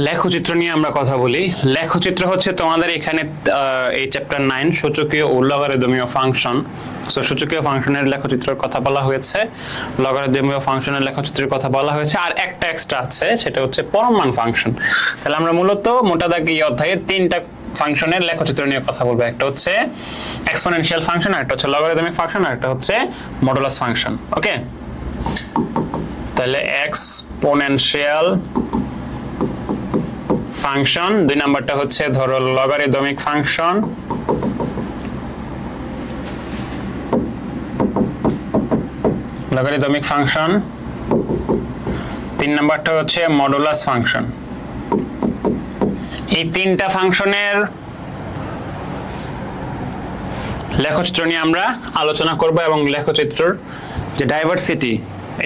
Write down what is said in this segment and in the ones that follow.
লেখচিত্র নিয়ে আমরা কথা বলি। লেখচিত্র হচ্ছে তোমাদের এখানে এই চ্যাপ্টার 9 সূচকীয় ও লগারিদমীয় ফাংশন। সো সূচকীয় ফাংশনের লেখচিত্রের কথা বলা হয়েছে, লগারিদমীয় ফাংশনের লেখচিত্রের কথা বলা হয়েছে, আর একটা এক্সট্রা আছে সেটা হচ্ছে পরমমান ফাংশন। তাহলে আমরা মূলত মোটা দাগে এই অধ্যায়ে তিনটা ফাংশনের লেখচিত্র নিয়ে কথা বলবো। একটা হচ্ছে এক্সপোনেনশিয়াল ফাংশন, আর একটা হচ্ছে লগারিদমিক ফাংশন, আর একটা হচ্ছে মডুলাস ফাংশন। ওকে, তাহলে এক্সপোনেনশিয়াল ফাংশন, দুই নাম্বারটা হচ্ছে ধরো লগারিদমিক ফাংশন, লগারিদমিক ফাংশন, তিন নাম্বারটা হচ্ছে মডুলাস ফাংশন। এই তিনটা ফাংশনের লেখচিত্র নিয়ে আমরা আলোচনা করব এবং লেখচিত্রের যে ডাইভার্সিটি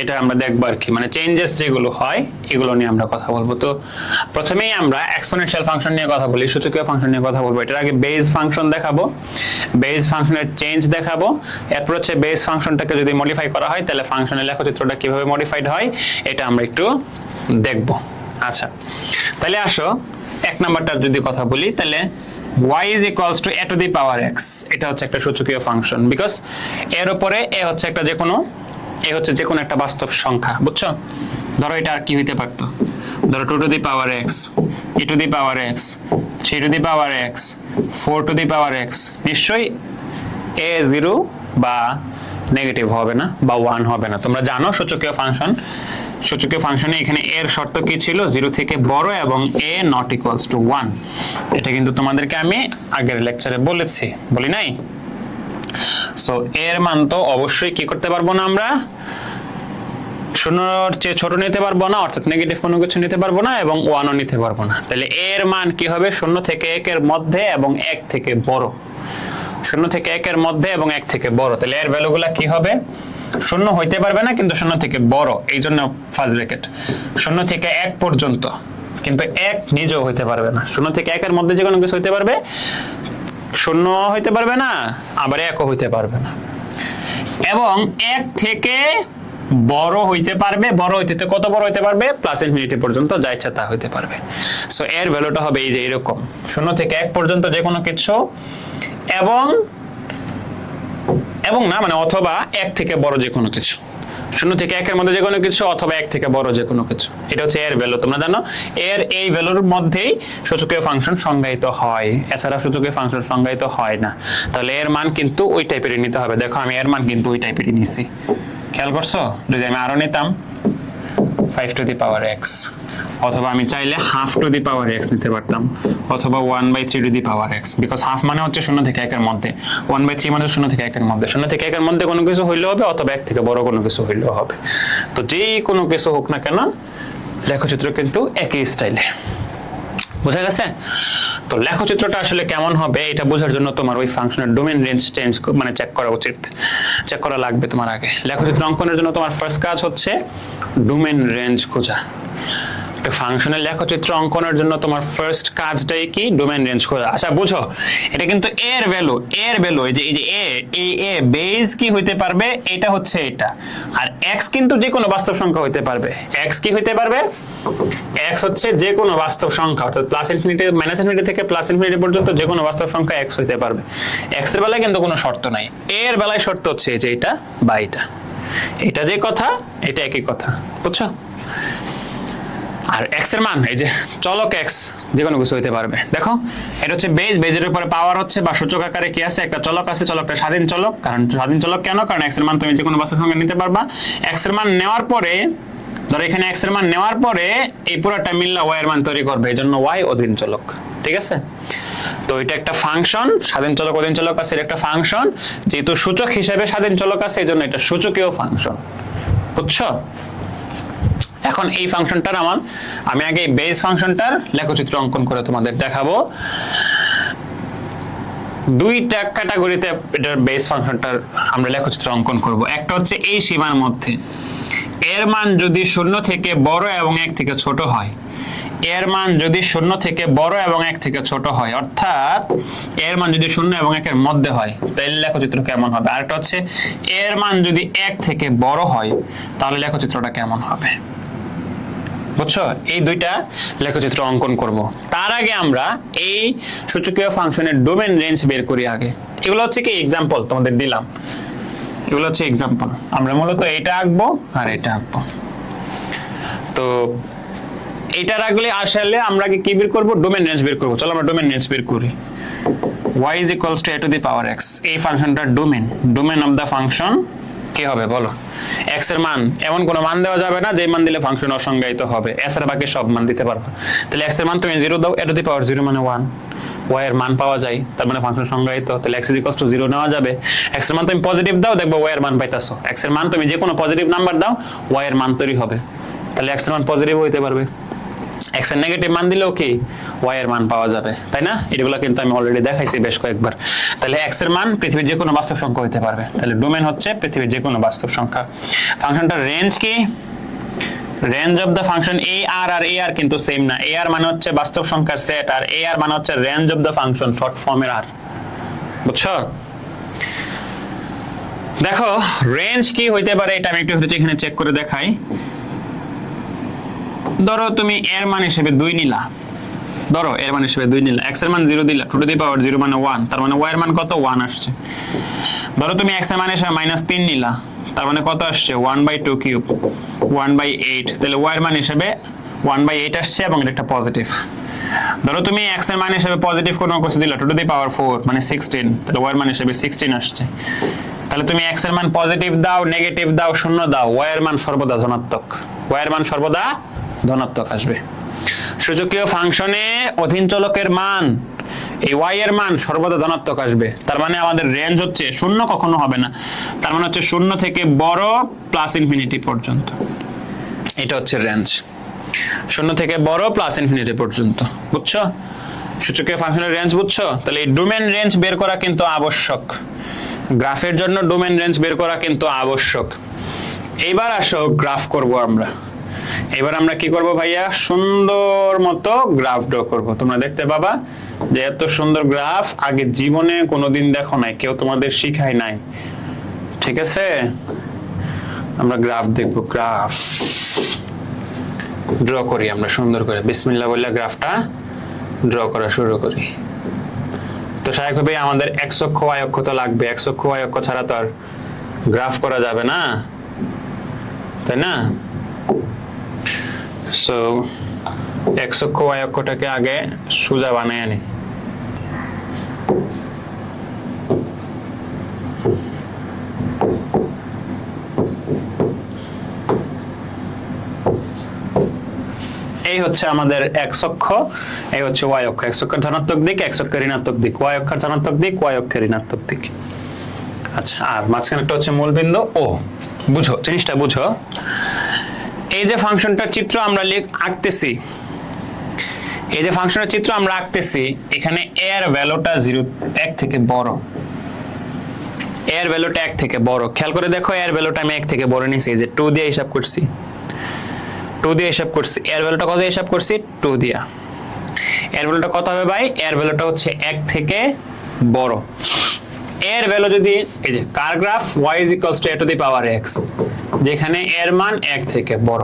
এটা আমরা দেখবো আর কি, মানে চেঞ্জেস যেগুলো হয় এগুলো নিয়ে আমরা কথা বলবো। তো প্রথমেই আমরা এক্সপোনেনশিয়াল ফাংশন নিয়ে কথা বলি, সূচকীয় ফাংশন নিয়ে কথা বলবো। এটার আগে বেস ফাংশন দেখাবো, বেস ফাংশনের চেঞ্জ দেখাবো, এরপর হচ্ছে বেস ফাংশনটাকে যদি মডিফাই করা হয় তাহলে ফাংশনের লেখচিত্রটা কিভাবে মডিফাইড হয় এটা আমরা একটু দেখবো। আচ্ছা, তাহলে আসো এক নাম্বারটা যদি কথা বলি, তাহলে y is equals to a to the power x, এটা হচ্ছে একটা সূচকীয় ফাংশন, বিকজ এর উপরে a হচ্ছে একটা যে কোনো একটা বাস্তব সংখ্যা, বুঝছো? ধরো এটা আর কি হইতে পারতো, ধরো 2 to the power x, e to the power x, 3 to the power x, 4 to the power x, নিশ্চয়ই a 0 বা নেগেটিভ হবে না বা 1 হবে না। তোমরা জানো সূচকীয় ফাংশনে এখানে এর শর্ত কি ছিল, 0 থেকে বড় এবং a not equals to 1। এটা কিন্তু তোমাদেরকে আমি আগের লেকচারে বলি নাই? সো এর মান তো অবশ্যই কি করতে পারবো না, আমরা শূন্যর চেয়ে ছোট নিতে পারবো না, অর্থাৎ নেগেটিভ কোনো কিছু নিতে পারবো না এবং 1ও নিতে পারবো না। তাহলে এর মান কি হবে, 0 থেকে 1 এর মধ্যে এবং 1 থেকে বড়, 0 থেকে 1 এর মধ্যে এবং 1 থেকে বড়। তাহলে এর ভ্যালুগুলা কি হবে, 0 হইতে পারবে না কিন্তু 0 থেকে বড়, এই জন্য ফার্স্ট ব্র্যাকেট। 0 থেকে 1 পর্যন্ত, কিন্তু 1 নিজেও হইতে পারবে না। 0 থেকে 1 এর মধ্যে যে কোনো কিছু হইতে পারবে, 0 হইতে পারবে না, আবার 1ও হইতে পারবে না, এবং 1 থেকে বড় হইতে পারবে। বড় হইতে কত বড় হইতে পারবে, প্লাস ইনফিনিটি পর্যন্ত যা ইচ্ছা তা হইতে পারবে। সো এর ভ্যালুটা হবে এই যে এরকম, 0 থেকে 1 পর্যন্ত যে কোনো কিছু, এবং না মানে অথবা 1 থেকে বড় যে কোনো কিছু, 0 থেকে 1 এর মধ্যে যে কোনো কিছু অথবা 1 থেকে বড় যে কোনো কিছু। এটা হচ্ছে এর ভ্যালু। তোমরা জানো এর এই ভ্যালুর মধ্যেই সূচকীয় ফাংশন সংজ্ঞায়িত হয়, এছাড়া সূচকীয় ফাংশন সংজ্ঞায়িত হয় না। তাহলে এর মান কিন্তু ওই টাইপেরই নিতে হবে। দেখো আমি এর মান কিন্তু ওই টাইপেরই নিছি, খেয়াল করছো? যদি আমি আরো নিতাম 5 to the power x, অথবা আমি চাইলে half to the power x নিতে পারতাম, অথবা 1/3 to the power x, because half মানে হচ্ছে 0 থেকে 1 এর মধ্যে, 1/3 মানে 0 থেকে 1 এর মধ্যে। 0 থেকে 1 এর মধ্যে কোনো কিছু হইলেও হবে, অথবা 1 থেকে বড় কোনো কিছু হইলেও হবে। তো যেই কোনো কিছু হোক না কেন লেখচিত্র কিন্তু একই স্টাইলে। বুঝা গেছে? তো লেখচিত্রটা আসলে কেমন হবে এটা বোঝার জন্য তোমার ওই ফাংশনের ডোমেইন রেঞ্জ মানে চেক করা লাগবে তোমার আগে। লেখচিত্র অঙ্কনের জন্য তোমার ফার্স্ট কাজ হচ্ছে ডোমেইন রেঞ্জ খোঁজা। একটা ফাংশনের লেখচিত্র অঙ্কনের জন্য তোমার ফার্স্ট কাজটাই কি, ডোমেইন রেঞ্জ খোঁজা। আচ্ছা বুঝো, এটা কিন্তু এর ভ্যালু এই যে এ বেস কি হইতে পারবে, এটা হচ্ছে এটা, আর x কিন্তু যে কোনো বাস্তব সংখ্যা হইতে পারবে। x কি হইতে পারবে, x হচ্ছে যে কোনো বাস্তব সংখ্যা, অর্থাৎ প্লাস ইনফিনিটি মাইনাস ইনফিনিটি থেকে প্লাস ইনফিনিটি পর্যন্ত যে কোনো বাস্তব সংখ্যা x হইতে পারবে। x এর বেলায় কিন্তু কোনো শর্ত নাই, এর বেলায় শর্ত হচ্ছে যে এটা বা এটা যে কথা এটা একই কথা, বুঝছো? আর x এর মান এই যে চলক x যে কোনো কিছু হইতে পারবে। দেখো এটা হচ্ছে বেজের উপরে পাওয়ার হচ্ছে বা সূচক আকারে কি আছে, একটা চলক আছে, চলকটা স্বাধীন চলক। কারণ স্বাধীন চলক কেন, কারণ x এর মান তুমি যে কোনো বাস্তব সংখ্যা নিতে পারবা। x এর মান নেওয়ার পরে, ধরো এখানে x এর মান নেওয়ার পরে এই পুরোটা মিললা y এর মান তৈরি করবে, এজন্য y অধীন চলক। ঠিক আছে? তো এটা একটা ফাংশন, স্বাধীন চলক অধীন চলক আছে, এটা একটা ফাংশন, যেহেতু সূচক হিসেবে স্বাধীন চলক আছে এজন্য এটা সূচকীয় ফাংশন, বুঝছো? এখন এই ফাংশনটার আমি আগে এই বেস ফাংশনটার লেখচিত্র অঙ্কন করে তোমাদের দেখাবো। দুইটা ক্যাটাগরিতে এটার বেস ফাংশনটার আমরা লেখচিত্র অঙ্কন করব। একটা হচ্ছে এই সীমার মধ্যে এর মান যদি 0 থেকে বড় এবং 1 থেকে ছোট হয়, এর মান যদি 0 থেকে বড় এবং 1 থেকে ছোট হয়, অর্থাৎ এর মান যদি 0 এবং 1 এর মধ্যে হয়, তাহলে লেখচিত্র কেমন হবে। আরেকটা হচ্ছে এর মান যদি 1 থেকে বড় হয়, তাহলে লেখচিত্রটা কেমন হবে। বুঝছো? এই দুইটা লেখচিত্র অঙ্কন করব। তার আগে আমরা এই সূচকীয় ফাংশনের ডোমেন রেঞ্জ বের করি আগে। এগুলো হচ্ছে কি এক্সাম্পল তোমাদের দিলাম, এগুলো হচ্ছে এক্সাম্পল। আমরা মূলত এটা আঁকবো আর এটা আঁকবো। তো এটা রাখলে আসলে আমরা কি বের করব? ডোমেন রেঞ্জ বের করব। চলো আমরা ডোমেন রেঞ্জ বের করি। y is equals to a to the power x, এই ফাংশনটার ডোমেন অফ দা ফাংশন কি হবে বলো? x এর মান এমন কোনো মান দেওয়া যাবে না যে মান দিলে ফাংশন অসংজ্ঞায়িত হবে, এছাড়া বাকি সব মান দিতে পারবে। তাহলে x এর মান তুমি 0 দাও, a to the power 0 মানে 1, y এর মান পাওয়া যায়, তার মানে ফাংশন সংজ্ঞায়িত। তাহলে x is equals to 0 নেওয়া যাবে। x এর মান তুমি পজিটিভ দাও, দেখবে y এর মান পাইতাছো। x এর মান তুমি যে কোনো পজিটিভ নাম্বার দাও, y এর মান তৈরি হবে। তাহলে x এর মান পজিটিভ হইতে পারবে। x এর নেগেটিভ মান দিলেও কি y এর মান পাওয়া যাবে, তাই না? এগুলো কিন্তু আমি অলরেডি দেখাইছি বেশ কয়েকবার। তাহলে x এর মান পৃথিবীর যে কোনো বাস্তব সংখ্যা হতে পারবে। তাহলে ডোমেন হচ্ছে পৃথিবীর যে কোনো বাস্তব সংখ্যা। ফাংশনটার রেঞ্জ কি? Range of the function a r আর a r কিন্তু সেম না। a r মানে হচ্ছে বাস্তব সংখ্যার সেট, আর a r মানে হচ্ছে range of the function, short ফর্মের r। বুঝছো? দেখো রেঞ্জ কি হইতে পারে এটা আমি একটু এখানে চেক করে দেখাই। ধরো তুমি এর মান হিসেবে 2 নিলা, ধরো এর মান হিসেবে 2 নিলা, x এর মান 0 দিলা, টু টু দি পাওয়ার 0 মানে 1, তার মানে y এর মান কত? 1 আসছে। ধরো তুমি x এর মান হিসেবে -3 নিলা, তার মানে কত আসছে? 1/2 কিউব, 1/8। তাহলে y এর মান হিসেবে 1/8 আসছে এবং এটা একটা পজিটিভ। ধরো তুমি x এর মান হিসেবে পজিটিভ কোনো কিছু দিলা, টু টু দি পাওয়ার 4 মানে 16, তাহলে y এর মান হিসেবে 16 আসছে। তাহলে তুমি x এর মান পজিটিভ দাও, নেগেটিভ দাও, শূন্য দাও, y এর মান সর্বদা ধনাত্মক, y এর মান সর্বদা ধনাত্মক আসবে। সূচকীয় ফাংশনে অধীন চলকের মান, এই y এর মান সর্বদা ধনাত্মক আসবে। তার মানে আমাদের রেঞ্জ হচ্ছে শূন্য কখনো হবে না, তার মানে হচ্ছে শূন্য থেকে বড় প্লাস ইনফিনিটি পর্যন্ত। এটা হচ্ছে রেঞ্জ, শূন্য থেকে বড় প্লাস ইনফিনিটি পর্যন্ত। বুঝছো সূচকীয় ফাংশনের রেঞ্জ? বুঝছো? তাহলে এই ডোমেন রেঞ্জ বের করা কিন্তু আবশ্যক, গ্রাফের জন্য ডোমেন রেঞ্জ বের করা কিন্তু আবশ্যক। এইবার আসো গ্রাফ করব আমরা। এবার আমরা কি করব ভাইয়া? সুন্দর মতো গ্রাফ ড্র করব। তোমরা দেখতে পাবা যে এত সুন্দর গ্রাফ আগে জীবনে কোনোদিন দেখো নাই, কেউ তোমাদের শিখায় নাই। ঠিক আছে, আমরা গ্রাফ দেখব। গ্রাফ ড্র করি আমরা সুন্দর করে, বিসমিল্লাহ বলে গ্রাফটা ড্র করা শুরু করি। তো স্বাভাবিকভাবেই আমাদের x অক্ষ y অক্ষ তো লাগবে, x অক্ষ y অক্ষ ছাড়া তো আর গ্রাফ করা যাবে না, তাই না? সো x অক্ষ y অক্ষটাকে আগে সোজা বানিয়ে আনি। এই হচ্ছে আমাদের x অক্ষ, এই হচ্ছে y অক্ষ। x অক্ষের ধনাত্মক দিক, x অক্ষের ঋণাত্মক দিক, y অক্ষের ধনাত্মক দিক, y অক্ষের ঋণাত্মক দিক। আচ্ছা, আর মাঝখানে একটা হচ্ছে মূলবিন্দু ও। বুঝো জিনিসটা, বুঝো। এই যে ফাংশনটার চিত্র আমরা আঁকতেছি, এই যে ফাংশনের চিত্র আমরা আঁকতেছি, এখানে এর ভ্যালুটা 1 থেকে বড়, এর ভ্যালুটা 1 থেকে বড়। খেয়াল করে দেখো, এর ভ্যালুটা আমি 1 থেকে বড় নিয়েছি, এই যে 2 দিয়ে হিসাব করছি, 2 দিয়ে হিসাব করছি। এর ভ্যালুটা কত হিসাব করছি? 2 দিয়া। এর ভ্যালুটা কত হবে ভাই? এর ভ্যালুটা হচ্ছে 1 থেকে বড়। এর ভ্যালু যদি, এই যে কার graph, y is equals to a to the power x, যেখানে এর মান 1 থেকে বড়।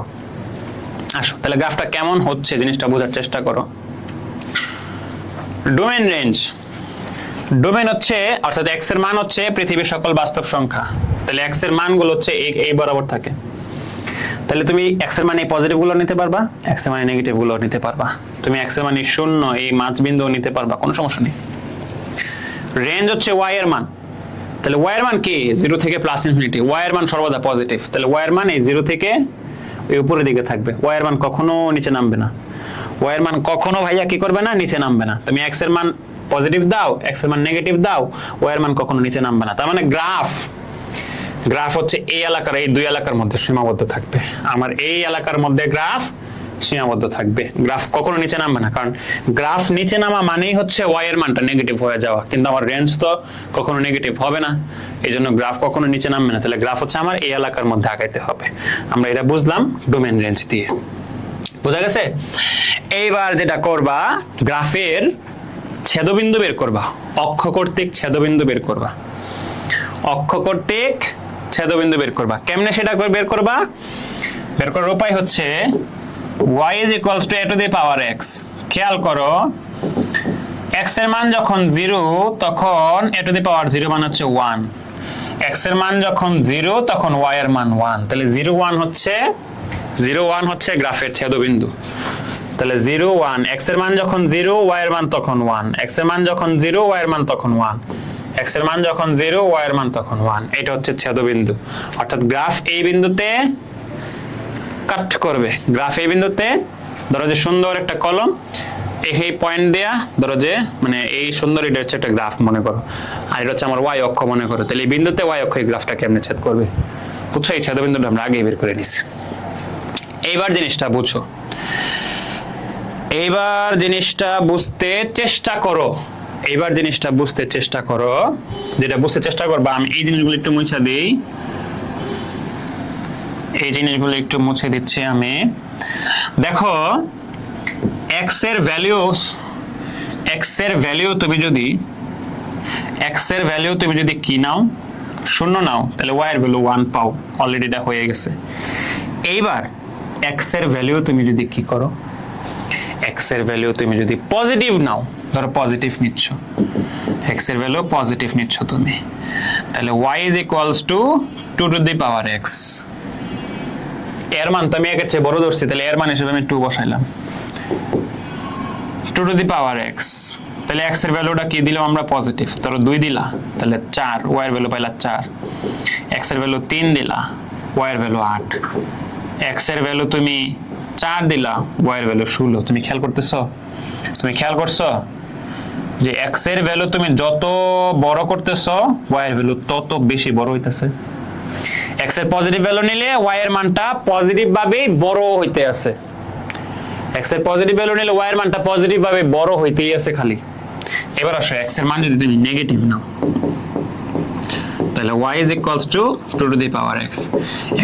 আসো তাহলে গ্রাফটা কেমন হচ্ছে জিনিসটা বোঝার চেষ্টা করো। ডোমেন রেঞ্জ, ডোমেন হচ্ছে অর্থাৎ x এর মান হচ্ছে পৃথিবীর সকল বাস্তব সংখ্যা। তাহলে x এর মানগুলো হচ্ছে এই বরাবর থাকে। তাহলে তুমি x এর মানে পজিটিভ গুলো নিতে পারবা, x এর মানে নেগেটিভ গুলো নিতে পারবা, তুমি x এর মানে 0 এই মাঝবিন্দু নিতে পারবা, কোনো সমস্যা নেই। রেঞ্জ হচ্ছে y এর মান, তাহলে y এর মান কি? 0 থেকে প্লাস ইনফিনিটি। y এর মান সর্বদা পজিটিভ, তাহলে y এর মান এই 0 থেকে এই উপরের দিকে থাকবে, y এর মান কখনো নিচে নামবে না। y এর মান কখনো ভাইয়া কি করবে না? নিচে নামবে না। তুমি x এর মান পজিটিভ দাও, x এর মান নেগেটিভ দাও, y এর মান কখনো নিচে নামবে না। তার মানে গ্রাফ হচ্ছে এই এলাকার, এই দুই এলাকার মধ্যে সীমাবদ্ধ থাকবে। আমার এই এলাকার মধ্যে গ্রাফ সীমাবদ্ধ থাকবে, গ্রাফ কখনো নিচে নামবে না। কারণ গ্রাফ নিচে নামা মানেই হচ্ছে y এর মানটা নেগেটিভ হয়ে যাওয়া, কিন্তু আমার রেঞ্জ তো কখনো নেগেটিভ হবে না, এই জন্য গ্রাফ কখনো নিচে নামবে না। তাহলে গ্রাফ হচ্ছে আমার এই এলাকার মধ্যে আগাইতে হবে। আমরা এটা বুঝলাম ডোমেন রেঞ্জ দিয়ে, বোঝা গেছে? এইবার যেটা করবা, গ্রাফের ছেদবিন্দু বের করবা, অক্ষ কর্তৃক ছেদবিন্দু বের করবা, অক্ষ কর্তৃক ছেদবিন্দু বের করবা। কেমনে সেটা বের করবা? বের করার উপায় হচ্ছে y is equals to a to the power x। খেয়াল করো x এর মান যখন 0 তখন a to the power 0 মান হচ্ছে 1, x এর মান যখন 0 তখন y এর মান 1। তাহলে 0 1 হচ্ছে গ্রাফের ছেদবিন্দু। তাহলে 0 1 x এর মান যখন 0 y এর মান তখন 1, x এর মান যখন 0 y এর মান তখন 1, x এর মান যখন 0 y এর মান তখন 1। এটা হচ্ছে ছেদবিন্দু, অর্থাৎ গ্রাফ এই বিন্দুতে কাট করবে। গ্রাফ এই বিন্দুতে ধরো যে সুন্দর একটা কলম এই পয়েন্ট দেয়া, ধরো যে মানে এই সুন্দর এটা হচ্ছে একটা গ্রাফ মনে করো, আর এটা হচ্ছে আমার y অক্ষ মনে করো। তাহলে এই বিন্দুতে y অক্ষ এই গ্রাফটা কেমনে ছেদ করবে বুঝছো? এই ছেদবিন্দুটা আমরা আগেই বের করে নিছি। এইবার জিনিসটা বুঝো, এইবার জিনিসটা বুঝতে চেষ্টা করো, এইবার জিনিসটা বুঝতে চেষ্টা করো। যেটা বুঝতে চেষ্টা করবা, আমি এই জিনিসগুলো একটু মুছে দিই, এই জিনিসগুলো একটু মুছে দিচ্ছি আমি। দেখো x এর ভ্যালু তুমি যদি কি নাও, শূন্য নাও, তাহলে y এর ভ্যালু 1 পাও, অলরেডি এটা হয়ে গেছে। এইবার x এর ভ্যালু তুমি যদি কি করো, x এর ভ্যালু তুমি যদি পজিটিভ নাও, ধরো পজিটিভ নিচ্ছ, x এর ভ্যালু পজিটিভ নিচ্ছ তুমি, তাহলে y is equals to 2 to the power x। এর মান তো আমি একের চেয়ে বড় ধরছি, তাহলে এর মান হিসেবে আমি 2 বসাইলাম, 2 to the power x। তাহলে x এর ভ্যালুটা কি দিলাম আমরা? পজিটিভ। ধরো 2 দিলা, তাহলে 4, y এর ভ্যালু পাইলা 4। x এর ভ্যালু 3 দিলা, y এর ভ্যালু 8। x এর ভ্যালু তুমি 4 দিলা, y এর ভ্যালু 16। তুমি খেয়াল করতেছো? তুমি খেয়াল করছো যে x এর ভ্যালু তুমি যত বড় করতেছো y এর ভ্যালু তত বেশি বড় হইতাছে। x এর পজিটিভ ভ্যালু নিলে y এর মানটা পজিটিভ ভাবে বড় হইতে আছে, x এর পজিটিভ ভ্যালু নিলে y এর মানটা পজিটিভ ভাবে বড় হইতেই আছে খালি। এবার আসো x এর মান যদি তুমি নেগেটিভ নাও, তাহলে y is equals to 2 to the power x।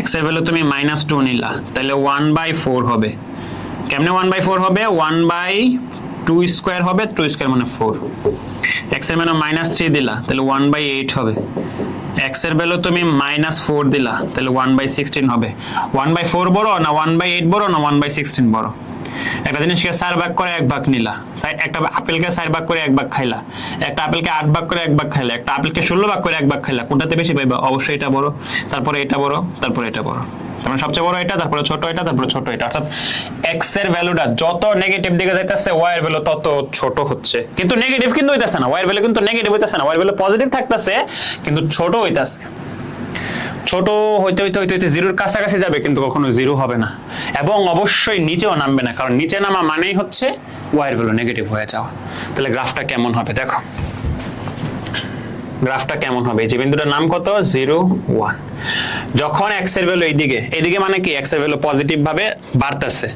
x এর ভ্যালু তুমি -2 নিলা, তাহলে 1/4 হবে। কেমনে 1/4 হবে? 1/2 স্কয়ার হবে, 2 স্কয়ার মানে 4। x এর মান -3 দিলা, তাহলে 1/8 হবে। x এর ভ্যালু তুমি -4 দিলা, তাহলে 1/16 হবে। 1/4 বড় না 1/8 বড় না 1/16 বড়? একটা জিনিসকে 4 ভাগ করে 1 ভাগ নিলা, একটা আপেলকে 4 ভাগ করে 1 ভাগ খাইলা, একটা আপেলকে 8 ভাগ করে 1 ভাগ খাইলা, একটা আপেলকে 16 ভাগ করে 1 ভাগ খাইলা, কোনটাতে বেশি পাইবা? অবশ্যই এটা বড়, তারপরে এটা বড়, তারপরে এটা বড়। তারপরে সবচেয়ে বড় এটা, তারপরে ছোট এটা, তারপরে ছোট এটা। অর্থাৎ x এর ভ্যালুটা যত নেগেটিভ দিকে যাইতেছে y এর ভ্যালু তত ছোট হচ্ছে। কিন্তু নেগেটিভ কিন্তু হইতাছে না, y এর ভ্যালু কিন্তু নেগেটিভ হইতাছে না, y এর ভ্যালু পজিটিভ থাকতেছে কিন্তু ছোট হইতাছে। ছোট হইতে হইতে হইতে হইতে জিরোর কাছাকাছি যাবে, কিন্তু কখনো জিরো হবে না, এবং অবশ্যই নিচেও নামবে না, কারণ নিচে নামা মানেই হচ্ছে y এর ভ্যালু নেগেটিভ হয়ে যাওয়া। তাহলে গ্রাফটা কেমন হবে দেখো, গ্রাফটা কেমন হবে? এই যে বিন্দুটার নাম কত? 0 1। যখন x এর ভ্যালু এইদিকে মানে কি x এর ভ্যালু পজিটিভ ভাবে বাড়তেছে,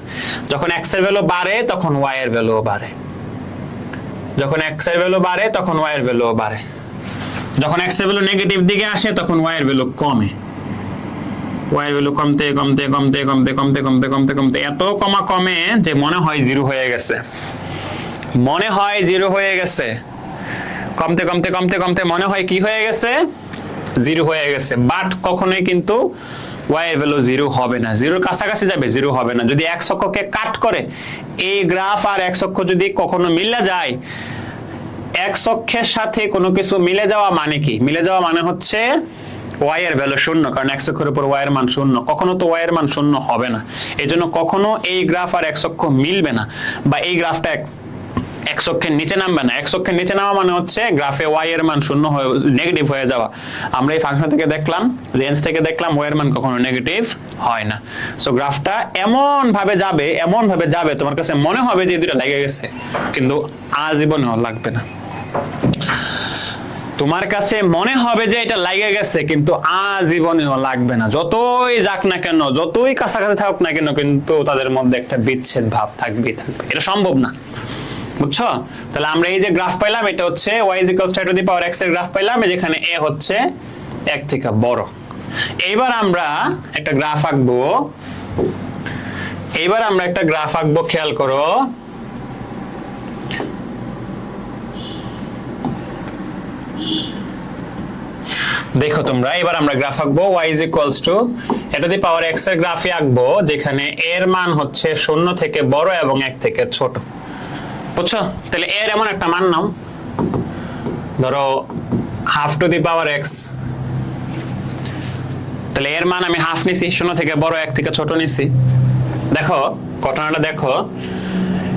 যখন x এর ভ্যালু বাড়ে তখন y এর ভ্যালু বাড়ে, যখন x এর ভ্যালু বাড়ে তখন y এর ভ্যালু বাড়ে, যখন x এর ভ্যালু নেগেটিভ দিকে আসে তখন y এর ভ্যালু কমে, y এর ভ্যালু কমতে কমতে কমতে কমতে কমতে কমতে কমতে কমতে এত কমে যে মনে হয় 0 হয়ে গেছে, মনে হয় 0 হয়ে গেছে, কমতে কমতে কমতে কমতে মনে হয় কি হয়ে গেছে? 0 হয়ে গেছে। বাট কখনোই কিন্তু y এর ভ্যালু 0 হবে না, 0 এর কাছাকাছি যাবে, 0 হবে না। যদি x অক্ষকে কাট করে এই গ্রাফ আর x অক্ষ যদি কখনো মিলে যায়, x অক্ষের সাথে কোনো কিছু মিলে যাওয়া মানে কি? মিলে যাওয়া মানে হচ্ছে y এর ভ্যালু 0, কারণ x অক্ষের উপর y এর মান 0। কখনো তো y এর মান 0 হবে না, এজন্য কখনো এই গ্রাফ আর x অক্ষ মিলবে না, বা এই গ্রাফটা x অক্ষের নিচে নামবে না। x অক্ষের নিচে নামা মানে হচ্ছে গ্রাফে y এর মান 0 হয়ে নেগেটিভ হয়ে যাওয়া। আমরা এই ফাংশন থেকে দেখলাম, রেঞ্জ থেকে দেখলাম y এর মান কখনো নেগেটিভ হয় না। সো গ্রাফটা এমন ভাবে যাবে তোমার কাছে মনে হবে যে দুটো লেগে গেছে, কিন্তু আজীবনেও লাগবে না। তোমার কাছে মনে হবে যে এটা লাগে গেছে, কিন্তু আজীবনেও লাগবে না। যতই যাক না কেন, যতই কাছাকাছি থাকুক না কেন, কিন্তু তাদের মধ্যে একটা বিচ্ছেদ ভাব থাকবে। এটা সম্ভব না, বুঝছো? তাহলে আমরা এই যে গ্রাফ পাইলাম, এটা হচ্ছে y = a to the power x এর গ্রাফ পাইলাম, যেখানে a হচ্ছে 1 থেকে বড়। এইবার আমরা একটা গ্রাফ আঁকবো, খেয়াল করো। দেখো তোমরা, এবার আমরা গ্রাফ আঁকবো y = এটা যদি পাওয়ার x এর গ্রাফে আঁকবো যেখানে এর মান হচ্ছে 0 থেকে বড় এবং 1 থেকে ছোট, বুঝছো? তাহলে এর এমন একটা মান নাও, ধরো have to the power x, তাহলে এর মান আমি হাফ নিছি, 0 থেকে বড় 1 থেকে ছোট নিছি। দেখো ঘটনাটা দেখো,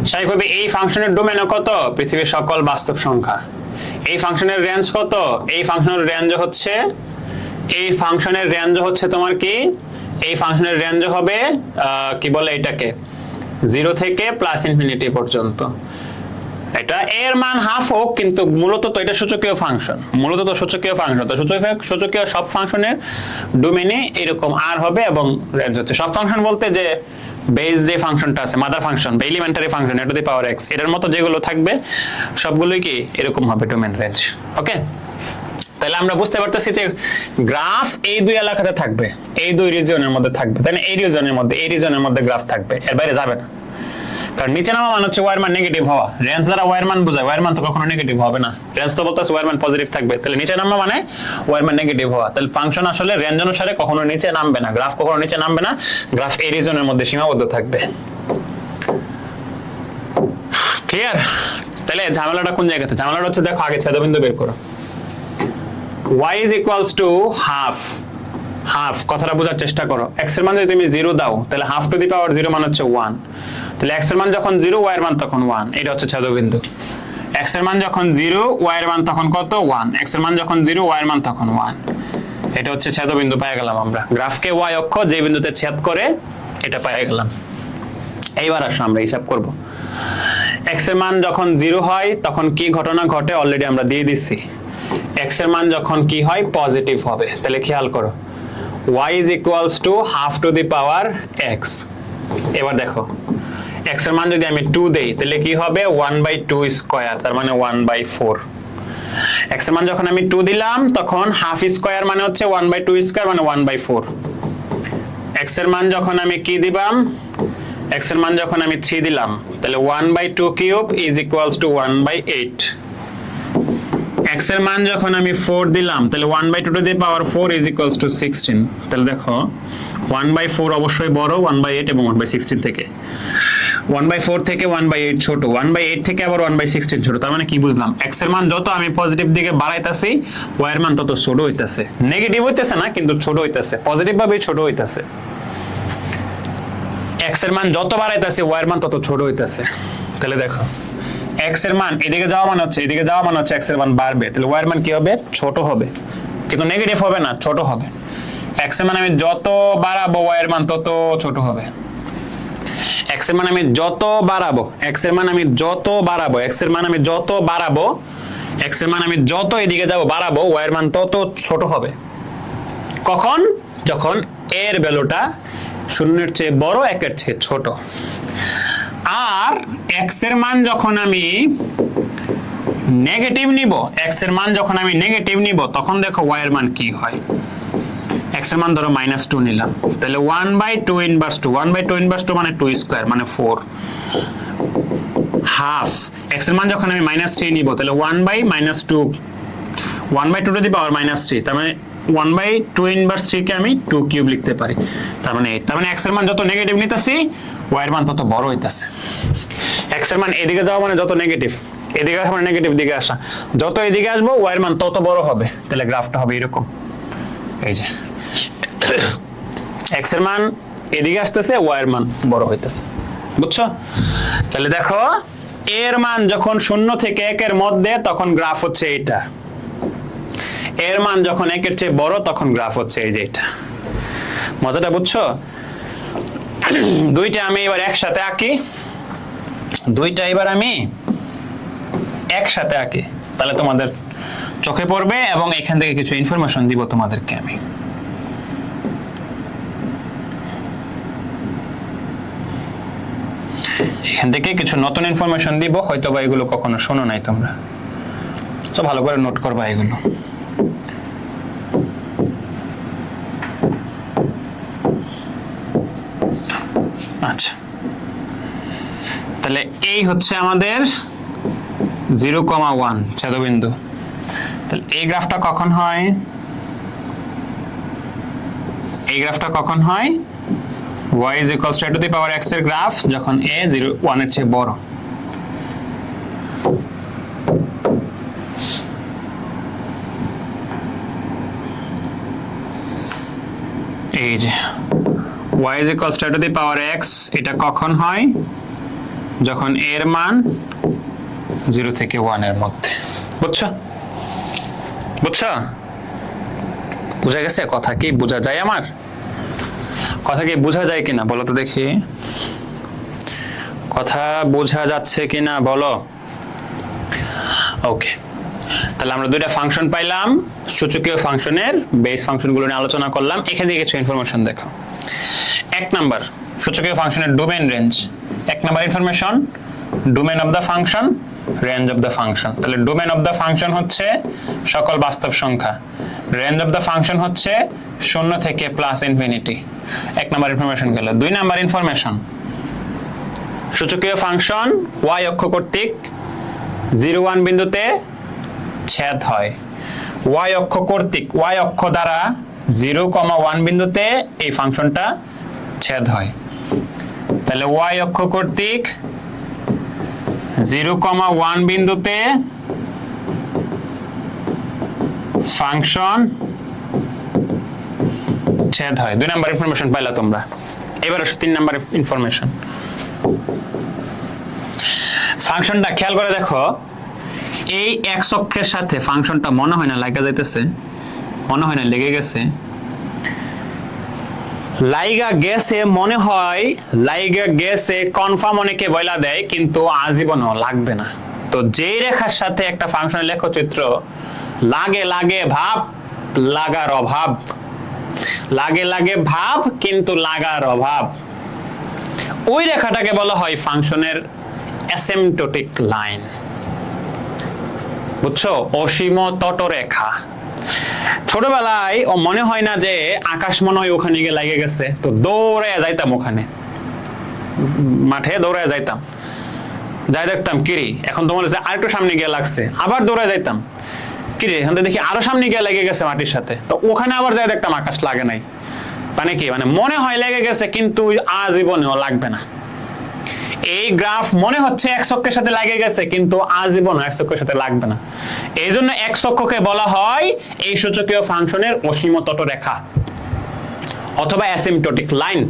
স্বাভাবিকভাবে এই ফাংশনের ডোমেইন কত? পৃথিবীর সকল বাস্তব সংখ্যা। এই ফাংশনের রেঞ্জ কত? এই ফাংশনের রেঞ্জ হচ্ছে, এই ফাংশনের রেঞ্জ হচ্ছে তোমার কি, এই ফাংশনের রেঞ্জ হবে কি বলে এটাকে, 0 থেকে প্লাস ইনফিনিটি পর্যন্ত। এটা এর মান হাফ হোক, কিন্তু মূলত তো এটা সূচকীয় ফাংশন, মূলত তো সূচকীয় ফাংশন, তো সূচকীয় সব ফাংশনের ডোমেইনে এরকম আর হবে এবং রেঞ্জ হচ্ছে। সব ফাংশন বলতে যে বেস যে ফাংশনটা আছে, মাদার ফাংশন বা elementary function to the power x, এটার মতো যেগুলো থাকবে সবগুলোই কি এরকম হবে ডোমেইন রেঞ্জ। ওকে, তাহলে আমরা বুঝতে পারতেছি যে গ্রাফ এই দুই এলাকাতে থাকবে, এই দুই রিজিয়নের মধ্যে থাকবে, তাই না? এই রিজিয়নের মধ্যে গ্রাফ থাকবে, এর বাইরে যাবে না। কারণ নিচে নামা মানে হচ্ছে ওয়ার মান নেগেটিভ হওয়া, রেঞ্জ দ্বারা ওয়ার মান বোঝায়, ওয়ার মান তো কখনো নেগেটিভ হবে না, রেঞ্জ তো বলতেছে ওয়ার মান পজিটিভ থাকবে, তাহলে নিচে নামা মানে ওয়ার মান নেগেটিভ হওয়া। তাহলে ফাংশন আসলে রেঞ্জ অনুসারে কখনো নিচে নামবে না, গ্রাফ কখনো নিচে নামবে না, গ্রাফ এই রিজনের মধ্যে সীমাবদ্ধ থাকবে। ক্লিয়ার? তাহলে ঝামেলাটা কোন জায়গাতে? ঝামেলাটা হচ্ছে দেখো আগে ছেদবিন্দু বের করো। y is equals to half, half কথাটা বোঝার চেষ্টা করো। x এর মান যদি তুমি 0 দাও তাহলে হাফ টু দি পাওয়ার 0 মান হচ্ছে 1, তাহলে x এর মান যখন 0 y এর মান তখন 1, এটা হচ্ছে ছেদবিন্দু। x এর মান যখন 0 y এর মান তখন কত? 1, x এর মান যখন 0 y এর মান তখন 1, এটা হচ্ছে ছেদবিন্দু পেয়ে গেলাম আমরা। গ্রাফকে y অক্ষ যে বিন্দুতে ছেদ করে এটা পেয়ে গেলাম। এইবার আসলে আমরা হিসাব করব। x এর মান যখন 0 হয় তখন কি ঘটনা ঘটে অলরেডি আমরা দিয়ে দিচ্ছি। x এর মান যখন কি হয় পজিটিভ হবে, তাহলে খেয়াল করো y is equals to half to the power x। এবার দেখো x এর মান যদি আমি 2 দেই তাহলে কি হবে 1/2 স্কয়ার, তার মানে 1/4। x এর মান যখন আমি 2 দিলাম তখন হাফ স্কয়ার মানে হচ্ছে 1/2 স্কয়ার মানে 1/4। x এর মান যখন আমি কি দিলাম, x এর মান যখন আমি 3 দিলাম তাহলে 1/2 cube is equals to 1/8। x এর মান যখন আমি 4 দিলাম তাহলে 1/2 two the power 4 is equals to 16। তাহলে দেখো 1/4 অবশ্যই বড় 1/8 এবং 1/16 থেকে, 1/4 থেকে 1/8 ছোট, 1/8 থেকে আবার 1/16 ছোট। তার মানে কি বুঝলাম? x এর মান যত আমি পজিটিভ দিকে বাড়াইতাছি y এর মান তত ছোট হইতাছে, নেগেটিভ হইতাছে না কিন্তু ছোট হইতাছে, পজিটিভ ভাবে ছোট হইতাছে। x এর মান যত বাড়াইতাছি y এর মান তত ছোট হইতাছে। তাহলে দেখো x এর মান এদিকে যাওয়া মানে হচ্ছে এদিকে যাওয়া মানে হচ্ছে x এর মান বাড়বে, তাহলে y এর মান কি হবে? ছোট হবে, কিন্তু নেগেটিভ হবে না, ছোট হবে। x এর মান আমি যত বাড়াবো y এর মান তত ছোট হবে। x এর মান আমি যত বাড়াবো, x এর মান আমি যত বাড়াবো, x এর মান আমি যত বাড়াবো, x এর মান আমি যত এদিকে যাব বাড়াবো y এর মান তত ছোট হবে। কখন? যখন এর ভ্যালুটা 0 এর চেয়ে বড় 1 এর চেয়ে ছোট। আর x এর মান যখন আমি নেগেটিভ নিব, x এর মান যখন আমি নেগেটিভ নিব তখন দেখো y এর মান কি হয়। x এর মান ধরো -2 নিলাম, তাহলে 1/2 ইনভার্স 2, 1/2 ইনভার্স 2 মানে 2 স্কয়ার মানে 4। হাফ x এর মান যখন আমি -3 নিব তাহলে 1/-2, 1/2 টু দি পাওয়ার -3, তার মানে 1/2 ইনভার্স 3 কে আমি 2 কিউব লিখতে পারি, তার মানে 8। তার মানে x এর মান যত নেগেটিভ নিতেছি y এর মান তত বড় হইতাছে। x এর মান এদিকে যাওয়া মানে যত নেগেটিভ, এদিকে আসা মানে নেগেটিভ দিকে আসা, যত এদিকে আসবো y এর মান তত বড় হবে। তাহলে গ্রাফটা হবে এরকম, এই যে x এর মান এদিকে আসতেছে y এর মান বড় হইতেছে, বুঝছো? তাহলে দেখো এর মান যখন 0 থেকে 1 এর মধ্যে তখন গ্রাফ হচ্ছে এটা, এর মান যখন 1 এর চেয়ে বড় তখন গ্রাফ হচ্ছে এই যে এটা। মজাটা বুঝছো? দুইটা আমি এবার একসাথে আঁকি, দুইটা এবার আমি একসাথে আঁকি, তাহলে তোমাদের চোখে পড়বে এবং এখান থেকে কিছু ইনফরমেশন দিব তোমাদেরকে আমি। এখান থেকে কিছু নতুন ইনফরমেশন দিব, হয়তো বা এগুলো কখনো শোনো নাই তোমরা, তো ভালো করে নোট করবা এগুলো। আচ্ছা, তাহলে এই হচ্ছে আমাদের 0,1 ছেদবিন্দু। তাহলে এই গ্রাফটা কখন হয়? এই গ্রাফটা কখন হয়? y is equals to a to the power x এর গ্রাফ যখন a 0 1 এর চেয়ে বড়। এই যে y is equals to a to the power x এটা কখন হয়? যখন a এর মান 0 থেকে 1 এর মধ্যে। বুঝছো? বুঝছো? বুঝা গেছে? কথা কি বোঝা যায়? আমার কথা কি বোঝা যায় কিনা বলো তো দেখি, কথা বোঝা যাচ্ছে কিনা বলো। ওকে, তাহলে আমরা দুইটা ফাংশন পাইলাম, সূচকীয় ফাংশনের বেস ফাংশনগুলো নিয়ে আলোচনা করলাম। এখান থেকে কিছু ইনফরমেশন দেখো। এক নাম্বার সূচকীয় ফাংশনের ডোমেইন রেঞ্জ। এক number information domain of the function, range of the function. তাহলে ডোমেইন অফ দ্য ফাংশন হচ্ছে সকল বাস্তব সংখ্যা, রেঞ্জ অফ দ্য ফাংশন হচ্ছে 0 থেকে প্লাস ইনফিনিটি। এক নাম্বার ইনফরমেশন গেল। দুই নাম্বার ইনফরমেশন সূচকীয় ফাংশন y অক্ষ কর্তৃক 0 1 বিন্দুতে ছেদ হয়। y অক্ষ কর্তৃক y অক্ষ দ্বারা 0, 1 বিন্দুতে এই ফাংশনটা ছেদ হয়। তাহলে y অক্ষ কর্তৃক 0, 1 বিন্দুতে ফাংশন ছেদ হয়। দুই নাম্বার ইনফরমেশন পাইলা তোমরা। এবার আসো 3 নাম্বার ইনফরমেশন। ফাংশনটা খেয়াল করে দেখো, এই x অক্ষের সাথে ফাংশনটা মনে হয় না লাগা যাইতেছে, মনে হয় না লেগে গেছে, লাইগা গেছে মনে হয়, লাইগা গেছে কনফার্ম অনেকে বলা দেয়, কিন্তু আজীবনও লাগবে না। তো যেই রেখার সাথে একটা ফাংশনের লেখচিত্র লাগে লাগে ভাব, লাগার অভাব, লাগে লাগে ভাব কিন্তু লাগার অভাব, ওই রেখাটাকে বলা হয় ফাংশনের অ্যাসিম্পটোটিক লাইন। বুঝছো? অসীম তটরেখা। ছোটবেলায় মনে হয় না যে আকাশ মনে হয় ওখানে গিয়ে লাগে গেছে, তো দৌড়ে যাইতাম, ওখানে মাঠে দৌড়ে যাইতাম, যাই দেখতাম কিরি এখন তোমার আরেকটু সামনে গিয়ে লাগছে, আবার দৌড়ে যাইতাম, কিরে এখান থেকে দেখি আরো সামনে গিয়ে লেগে গেছে মাটির সাথে, তো ওখানে আবার যাই দেখতাম আকাশ লাগে নাই। মানে কি, মানে মনে হয় লেগে গেছে কিন্তু আজীবনেও লাগবে না। এই গ্রাফ মনে হচ্ছে এক অক্ষের সাথে লাগে গেছে কিন্তু আজীবন এক অক্ষের সাথে লাগবে না। এই জন্য এক অক্ষকে বলা হয় এই সূচকীয় ফাংশনের অসীম তটরেখা অথবা অ্যাসিম্পটোটিক লাইন।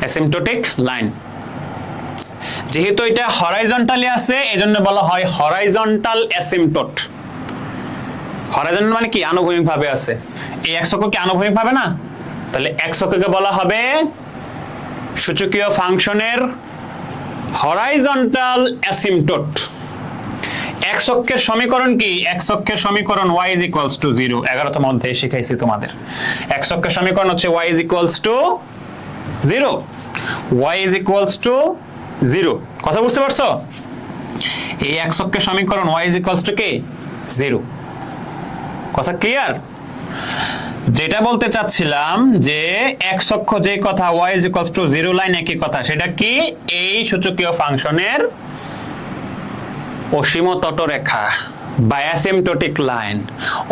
অ্যাসিম্পটোটিক লাইন যেহেতু এটা হরাইজন্টালি আছে এজন্য বলা হয় হরাইজন্টাল অ্যাসিম্পটোট। হরাইজন্টাল মানে কি, আনুভূমিক ভাবে আছে। এই এক অক্ষ কি আনুভূমিক ভাবে না? তাহলে এক অক্ষকে বলা হবে সূচকীয় ফাংশনের হরাইজন্টাল অ্যাসিম্পটোট। এক অক্ষের সমীকরণ কি? এক অক্ষের সমীকরণ y is equals to 0। 11তম অধ্যায়ে শিখাইছি তোমাদের। এক অক্ষের সমীকরণ হচ্ছে y is equals to 0। y is equals to 0। কথা বুঝতে পারছো? এই এক অক্ষের সমীকরণ y is equals to কি? 0। কথা ক্লিয়ার? যেটা বলতে চাচ্ছিলাম যে এক অক্ষ যে কথা y is equals to 0 line একই কথা, সেটা কি? এই সূচকীয় ফাংশনের অসীম তটরেখা বা অ্যাসিম্পটোটিক লাইন,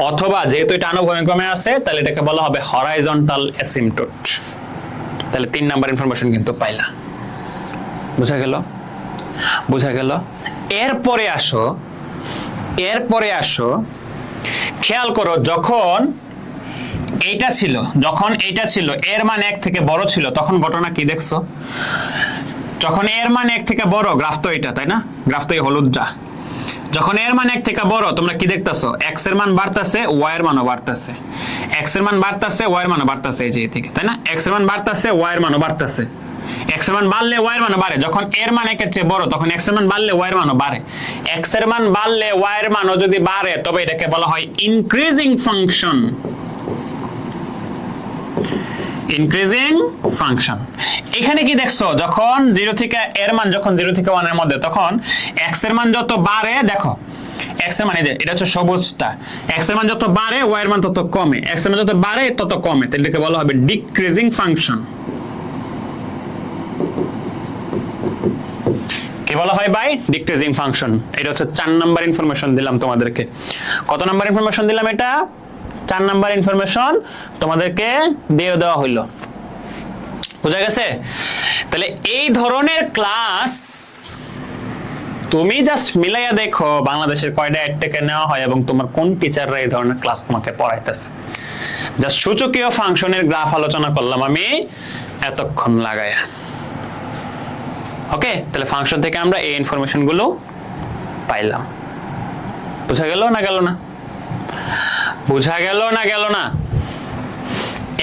অথবা যেহেতু এটা আনুভূমিক ক্রমে আছে তাহলে এটাকে বলা হবে হরাইজন্টাল অ্যাসিম্পটোট। তাহলে 3 নাম্বার ইনফরমেশন কিন্তু পাইলা। বুঝা গেল? বুঝা গেল? এরপরে আসো খেয়াল করো, যখন এইটা ছিল, যখন এইটা ছিল এর মান 1 থেকে বড় ছিল তখন ঘটনা কি দেখছো? যখন এর মান 1 থেকে বড়, গ্রাফ তো এটা, তাই না? গ্রাফ তো এই হলুদটা। যখন এর মান 1 থেকে বড় তোমরা কি দেখতেছো? x এর মান বাড়তাছে, y এর মানও বাড়তাছে। x এর মান বাড়তাছে, y এর মানও বাড়তাছে, এই যে এদিকে, তাই না? x এর মান বাড়তাছে, y এর মানও বাড়তাছে। x এর মান বাড়লে y এর মানও বাড়ে। যখন এর মান 1 এর চেয়ে বড় তখন x এর মান বাড়লে y এর মানও বাড়ে। x এর মান বাড়লে y এর মানও যদি বাড়ে তবে এটাকে বলা হয় ইনক্রিজিং ফাংশন। Increasing function. এখানে কি দেখছো? যখন 0 থেকে এর মান যখন 0 থেকে 1 এর মধ্যে, তখন x এর মান যত বাড়ে, দেখো x এর মান এই যে এটা হচ্ছে সবুজটা, x এর মান যত বাড়ে y এর মান তত কমে, x এর মান যত বাড়ে তত কমে, তাহলে এটাকে বলা হবে ডিক্রিজিং ফাংশন। কি বলা হয় ভাই? Decreasing function. এটা হচ্ছে 4 নাম্বার ইনফরমেশন দিলাম তোমাদেরকে। কত নাম্বার ইনফরমেশন দিলাম এটা? 4 নাম্বার ইনফরমেশন তোমাদেরকে দিয়ে দেওয়া হইলো। বুঝা গেছে? তাহলে এই ধরনের ক্লাস তুমি জাস্ট মিলাইয়া দেখো বাংলাদেশের কয়টা অ্যাডটেকে নেওয়া হয় এবং তোমার কোন টিচাররা এই ধরনের ক্লাস তোমাকে পড়াইতেছে। জাস্ট সূচকীয় ফাংশনের গ্রাফ আলোচনা করলাম আমি এতক্ষণ লাগায়া। ওকে, তাহলে ফাংশন থেকে আমরা এই ইনফরমেশন গুলো পাইলাম। বুঝা গেল না গেল না? বুঝা গেল না গেল না?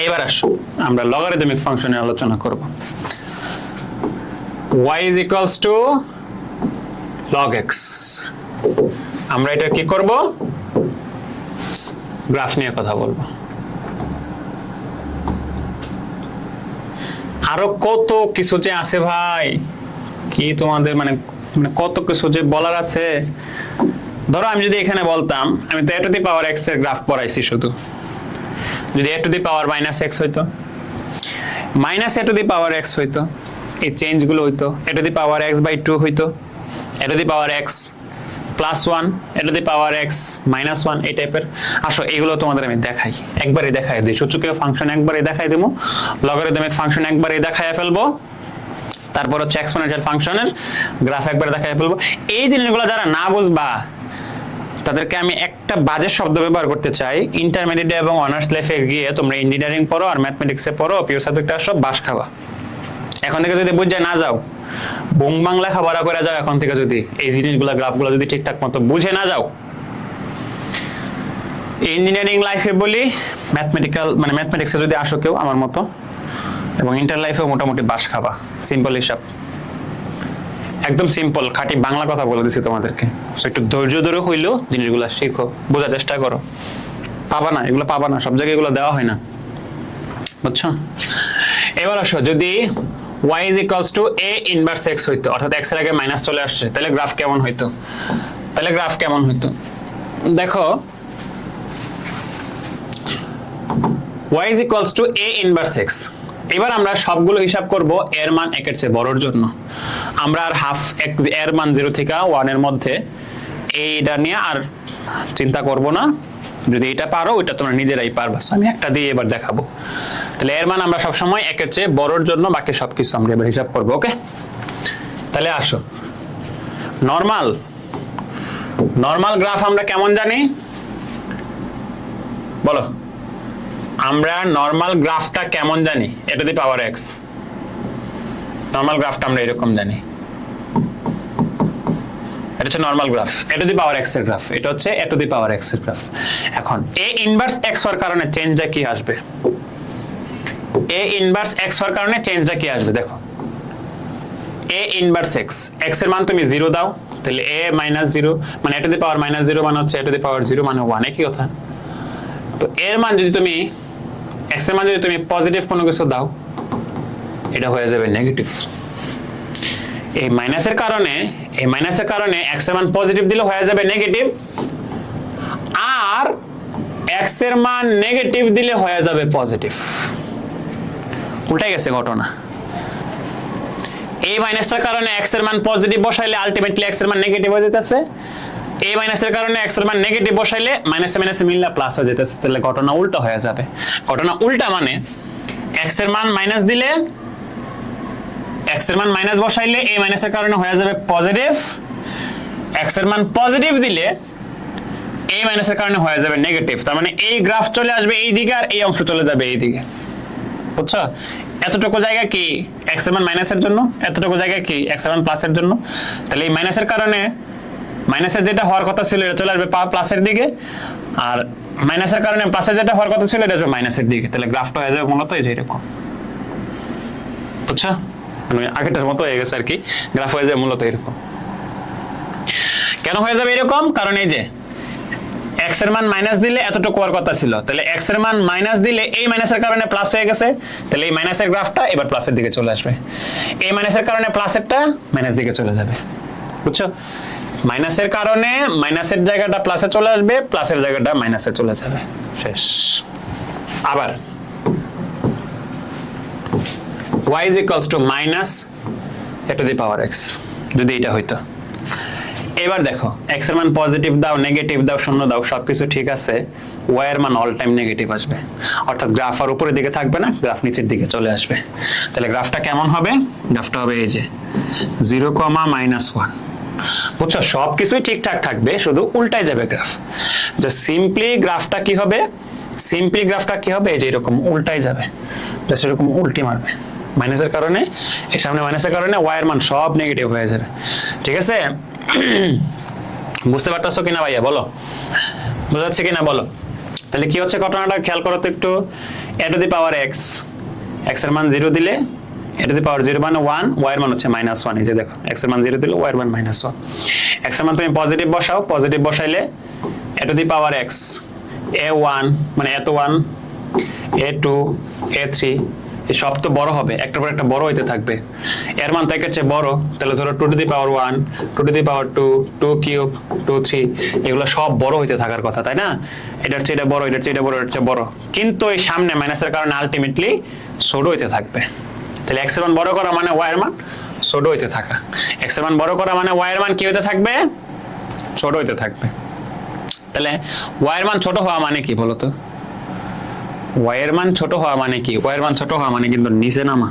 এবার আসো আমরা লগারিদমিক ফাংশনের আলোচনা করব। y is equals to log x। আমরা এটা কি করব? গ্রাফ নিয়ে কথা বলবো। আরো কত কিছু যে আছে ভাই, কি তোমাদের মানে কত কিছু যে বলার আছে। ধরো আমি যদি এখানে বলতাম আমি তো a to the power x এর গ্রাফ পড়াইছি, শুধু যদি a to the power minus x হইতো, minus a to the power x হইতো, এই চেঞ্জ গুলো হইতো, a to the power x by 2 হইতো, a to the power x প্লাস 1, a to the power x minus 1, এই টাইপের। আসো এগুলো তোমাদের আমি দেখাই, একবারে দেখাই দিই। সূচকীয় ফাংশন একবারে দেখাই দেবো, লগারিদমিক ফাংশন একবারে দেখায় ফেলবো, তারপর হচ্ছে এক্সপোনেনশিয়াল ফাংশনের গ্রাফ একবারে দেখায় ফেলবো। এই জিনিসগুলো যারা না বুঝবা তাদেরকে আমি একটা বাজে শব্দ ব্যবহার করতে চাই, ইন্টারমিডিয়েট এবং অনার্স লেভেলে গিয়ে তোমরা ইঞ্জিনিয়ারিং পড়ো আর ম্যাথমেটিক্সে পড়ো, পিওর সাবজেক্টে আসো, বাস খাওয়া। এখন থেকে যদি বুঝে না যাও, বং বাংলা খাবার করে যাও, এখন থেকে যদি এই জিনিসগুলো গ্রাফগুলো যদি ঠিকঠাক মতো বুঝে না যাও, ইঞ্জিনিয়ারিং লাইফে বলি ম্যাথমেটিক্যাল মানে ম্যাথমেটিক্সে যদি আসো কেউ আমার মতো, এবং ইন্টার লাইফেও মোটামুটি বাস খাবা। সিম্পল হিসাব, একদম সিম্পল খাঁটি বাংলা কথা বলে দিছি তোমাদেরকে। একটু ধৈর্য ধরে হইলেও জিনিসগুলো শিখো, বোঝার চেষ্টা করো। পাবা না, এগুলো পাবা না, সব জায়গায় এগুলো দেওয়া হয় না, বুঝছো? এবার আসো, যদি y is equals to a inverse x হইতো, অর্থাৎ x এর আগে মাইনাস চলে আসছে, তাহলে গ্রাফ কেমন হইতো? তাহলে গ্রাফ কেমন হইতো দেখো, y is equals to a inverse x। এবার আমরা সবগুলো হিসাব করব এর মান 1 এর চেয়ে বড়র জন্য। আমরা আর হাফ এর মান 0 থেকে 1 এর মধ্যে এইটা নিয়ে আর চিন্তা করব না। যদি এটা পারো ওইটা তোমরা নিজেরাই পারবা, আমি একটা দিয়ে এবার দেখাবো। তাহলে এর মান আমরা সব সময় 1 এর চেয়ে বড়র জন্য বাকি সবকিছু আমরা এবার হিসাব করব। ওকে, তাহলে আসো, নরমাল গ্রাফ আমরা কেমন জানি বলো? আমরা নরমাল গ্রাফটা কেমন জানি? a to the power x। Normal গ্রাফটা আমরা এরকম জানি, এটা হচ্ছে normal graph, a to the power x এর গ্রাফ। এটা হচ্ছে a to the power x এর গ্রাফ। এখন a ইনভার্স x হওয়ার কারণে চেঞ্জটা কি আসবে? a ইনভার্স x হওয়ার কারণে চেঞ্জটা কি আসবে দেখো, a ইনভার্স x, x এর মান তুমি 0 দাও, তাহলে a মাইনাস 0 মানে a to the power minus 0 মানে হচ্ছে a টু দি পাওয়ার 0 মানে 1, একই কথা। তো এর মান যদি তুমি x এর মান যদি তুমি পজিটিভ কোনো কিছু দাও, এটা হয়ে যাবে নেগেটিভ। এই মাইনাসের কারণে x এর মান পজিটিভ দিলে হয়ে যাবে নেগেটিভ, আর x এর মান নেগেটিভ দিলে হয়ে যাবে পজিটিভ। উল্টাই গেছে ঘটনা। এই মাইনাসটার কারণে x এর মান পজিটিভ বসাইলে আলটিমেটলি x এর মান নেগেটিভ হয়ে যেতেছে, এই মাইনাসের কারণে x এর মান নেগেটিভ বসাইলে মাইনাসে মাইনাসে মিললে প্লাস হয়ে যেতেছে। তাহলে ঘটনা উল্টা হয়ে যাবে। ঘটনা উল্টা মানে x এর মান মাইনাস দিলে, x এর মান মাইনাস বসাইলে এই মাইনাসের কারণে হয়ে যাবে পজিটিভ, x এর মান পজিটিভ দিলে এই মাইনাসের কারণে হয়ে যাবে নেগেটিভ। তার মানে এই গ্রাফ চলে আসবে এই দিকে আর এই অংশ চলে যাবে এই দিকে, বুঝছো? এতটুকু জায়গা কি x এর মান মাইনাসের জন্য, এতটুকু জায়গা কি x এর মান প্লাসের জন্য। তাহলে এই মাইনাসের কারণে মাইনাসের যেটা হওয়ার কথা ছিল এটা চলে আসবে প্লাসের দিকে, আর মাইনাসের কারণে প্লাসের যেটা হওয়ার কথা ছিল এটা আসবে মাইনাসের দিকে। তাহলে গ্রাফটা হয়ে যাবে মূলত এই যে এরকম, বুঝছো? মানে আগেটার মতো হয়ে গেছে আর কি, গ্রাফ হয়ে যাবে মূলত এরকম। কেন হয়ে যাবে এরকম? কারণ এই যে x এর মান মাইনাস দিলে এতটুকু হওয়ার কথা ছিল, তাহলে x এর মান মাইনাস দিলে এই মাইনাসের কারণে প্লাস হয়ে গেছে, তাহলে এই মাইনাসের গ্রাফটা এবার প্লাসের দিকে চলে আসবে। এই মাইনাসের কারণে প্লাসেরটা মাইনাস দিকে চলে যাবে, বুঝছো? মাইনাসের কারণে মাইনাসের জায়গাটা প্লাসে চলে আসবে, প্লাসের জায়গাটা মাইনাসে চলে যাবে, শেষ। আবার y is equals to minus a to the power x, যদি এটা হইতো এবার দেখো x এর মান পজিটিভ দাও, নেগেটিভ দাও, শূন্য দাও, সবকিছু ঠিক আছে, y এর মান অল টাইম নেগেটিভ আসবে, অর্থাৎ গ্রাফ আর উপরের দিকে থাকবে না, গ্রাফ নিচের দিকে চলে আসবে। তাহলে গ্রাফটা কেমন হবে? গ্রাফটা হবে এই যে 0, -1। বুঝছো, সবকিছুই ঠিকঠাক থাকবে, শুধু উল্টায় যাবে গ্রাফ। যে সিম্পলি গ্রাফটা কি হবে? সিম্পলি গ্রাফটা কি হবে? এই যে এরকম উল্টায় যাবে, জাস্ট এরকম উল্টি মারবে। মাইনাসের কারণে, এর সামনে মাইনাসের কারণে y এর মান সব নেগেটিভ হয়ে যাবে। ঠিক আছে? বুঝতে পারতেছো কিনা ভাইয়া? বলো, বোঝা যাচ্ছে কিনা বলো? তাহলে কি হচ্ছে ঘটনাটা খেয়াল করো তো একটু। a to the power x, x এর মান 0 দিলে a টু দি পাওয়ার 0 মানে 1, y এর মান হচ্ছে -1। এই যে দেখো x এর মান 0 দিলে y এর মান -1। x এর মান তুমি পজিটিভ বসাও, পজিটিভ বসাইলে a to the power x, a1 মানে a1, a2, a3 এই সব তো বড় হবে, একটার পর একটা বড় হইতে থাকবে। এর মান তো একের চেয়ে বড়, তাহলে ধরো 2 two the power 1, 2 two the power 2, 2 cube, 2, 3 এগুলো সব বড় হইতে থাকার কথা, তাই না? এটার চেয়ে এটা বড়, এটার চেয়ে এটা বড়, এটার চেয়ে বড়, কিন্তু এই সামনে মাইনাসের কারণে আলটিমেটলি ছোট হইতে থাকবে। তাহলে x এর মান বড় করা মানে y এর মান ছোট হইতে থাকা। x এর মান বড় করা মানে y এর মান কি হইতে থাকবে? ছোট হইতে থাকবে। তাহলে y এর মান ছোট হওয়া মানে কি বলো তো? y এর মান ছোট হওয়া মানে কি? y এর মান ছোট হওয়া মানে কিন্তু নিচে নামা,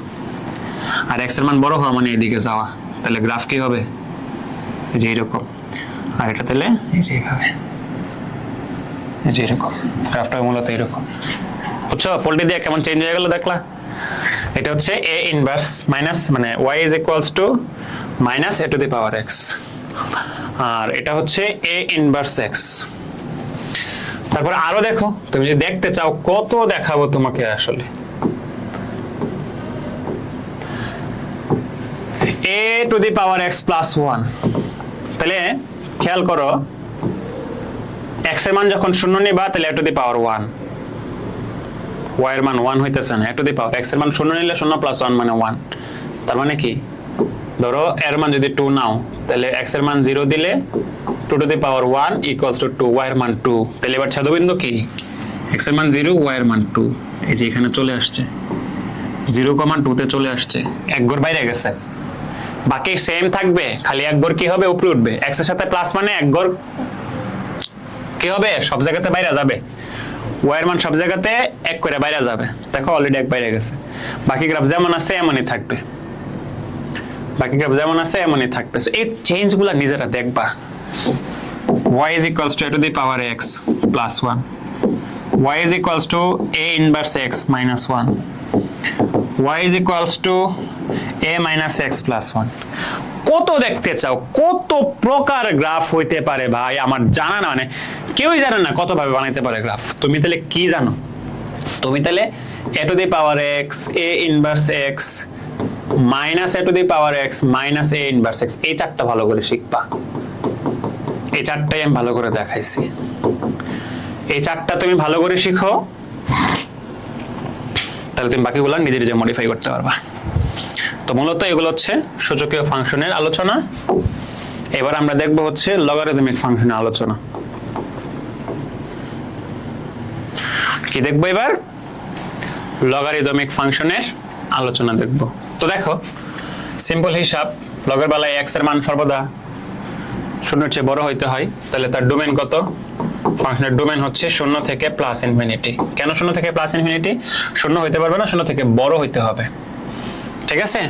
আর x এর মান বড় হওয়া মানে এদিকে যাওয়া। তাহলে গ্রাফ কি হবে? এই যে এরকম, আর এটা তাহলে এই যে এইভাবে, এই যে এরকম। গ্রাফটা মূলত এরকম। বুঝছো? পোল্টি দিয়ে কেমন চেঞ্জ হয়ে গেল দেখলা? এটা হচ্ছে a ইনভার্স মাইনাস মানে y is equals to minus a to the power x, আর এটা হচ্ছে a ইনভার্স x। তারপর আরো দেখো, তুমি যদি দেখতে চাও কত দেখাবো তোমাকে আসলে। a to the power x প্লাস 1, তাহলে খেয়াল করো x এর মান যখন শূন্য নিবা তাহলে a to the power 1, y এর মান 1 হইতেছে না, a to the power x এর মান শূন্য নিলে 0 প্লাস 1 মানে 1। তার মানে কি? ধরো এর মান যদি 2 নাও তাহলে x এর মান 0 দিলে 2 two the power 1 equals to 2, y এর মান 2। তাহলে এবার ছেদবিন্দু কি? x এর মান 0, y এর মান 2। এই যে এখানে চলে আসছে 0,2 তে চলে আসছে, এক ঘর বাইরে গেছে, বাকি সেম থাকবে, খালি এক ঘর কি হবে? উপরে উঠবে। x এর সাথে প্লাস মানে এক ঘর কি হবে? সব জায়গাতে বাইরে যাবে। y এর মান সব জায়গাতে এক করে বাইরে যাবে। দেখো অলরেডি এক বাইরে গেছে। বাকি গ্রাফ যেমন আছে এমনই থাকবে, বাকি গ্রাফ যেমন আছে এমনই থাকবে। এই চেঞ্জগুলো নিজেরা দেখবা। y is equals to a to the power x plus 1, y is equals to a inverse x minus 1, y is equals to a minus x plus 1। কত দেখতে চাও? কত প্রকার গ্রাফ হইতে পারে ভাই আমার জানা না, মানে কেউই জানে না কত ভাবে বানাইতে পারে গ্রাফ। তুমি তাহলে কি জানো? তুমি তাহলে a to the power x, a inverse x minus a to the power x minus a inverse x এই চারটা ভালো করে শিখবা। এই চারটাই আমি ভালো করে দেখাইছি। এই চারটা তুমি ভালো করে শিখো, তাহলে তুমি বাকিগুলো নিজে নিজে মডিফাই করতে পারবা। তো মূলত এগুলো হচ্ছে সূচকীয় ফাংশনের আলোচনা। এবার আমরা দেখব হচ্ছে লগারিদমিক ফাংশনের আলোচনা। কি দেখবো এবার? লগারিদমিক ফাংশনের আলোচনা দেখব। তো দেখো সিম্পল হিসাব, লগের বেলায় x এর মান সর্বদা শূন্যের চেয়ে বড় হইতে হয়, তাহলে তার ডোমেন কত? ফাংশনের ডোমেন হচ্ছে 0 থেকে প্লাস ইনফিনিটি। কেন 0 থেকে প্লাস ইনফিনিটি? 0 হইতে পারবে না, 0 থেকে বড় হইতে হবে। ঠিক আছে?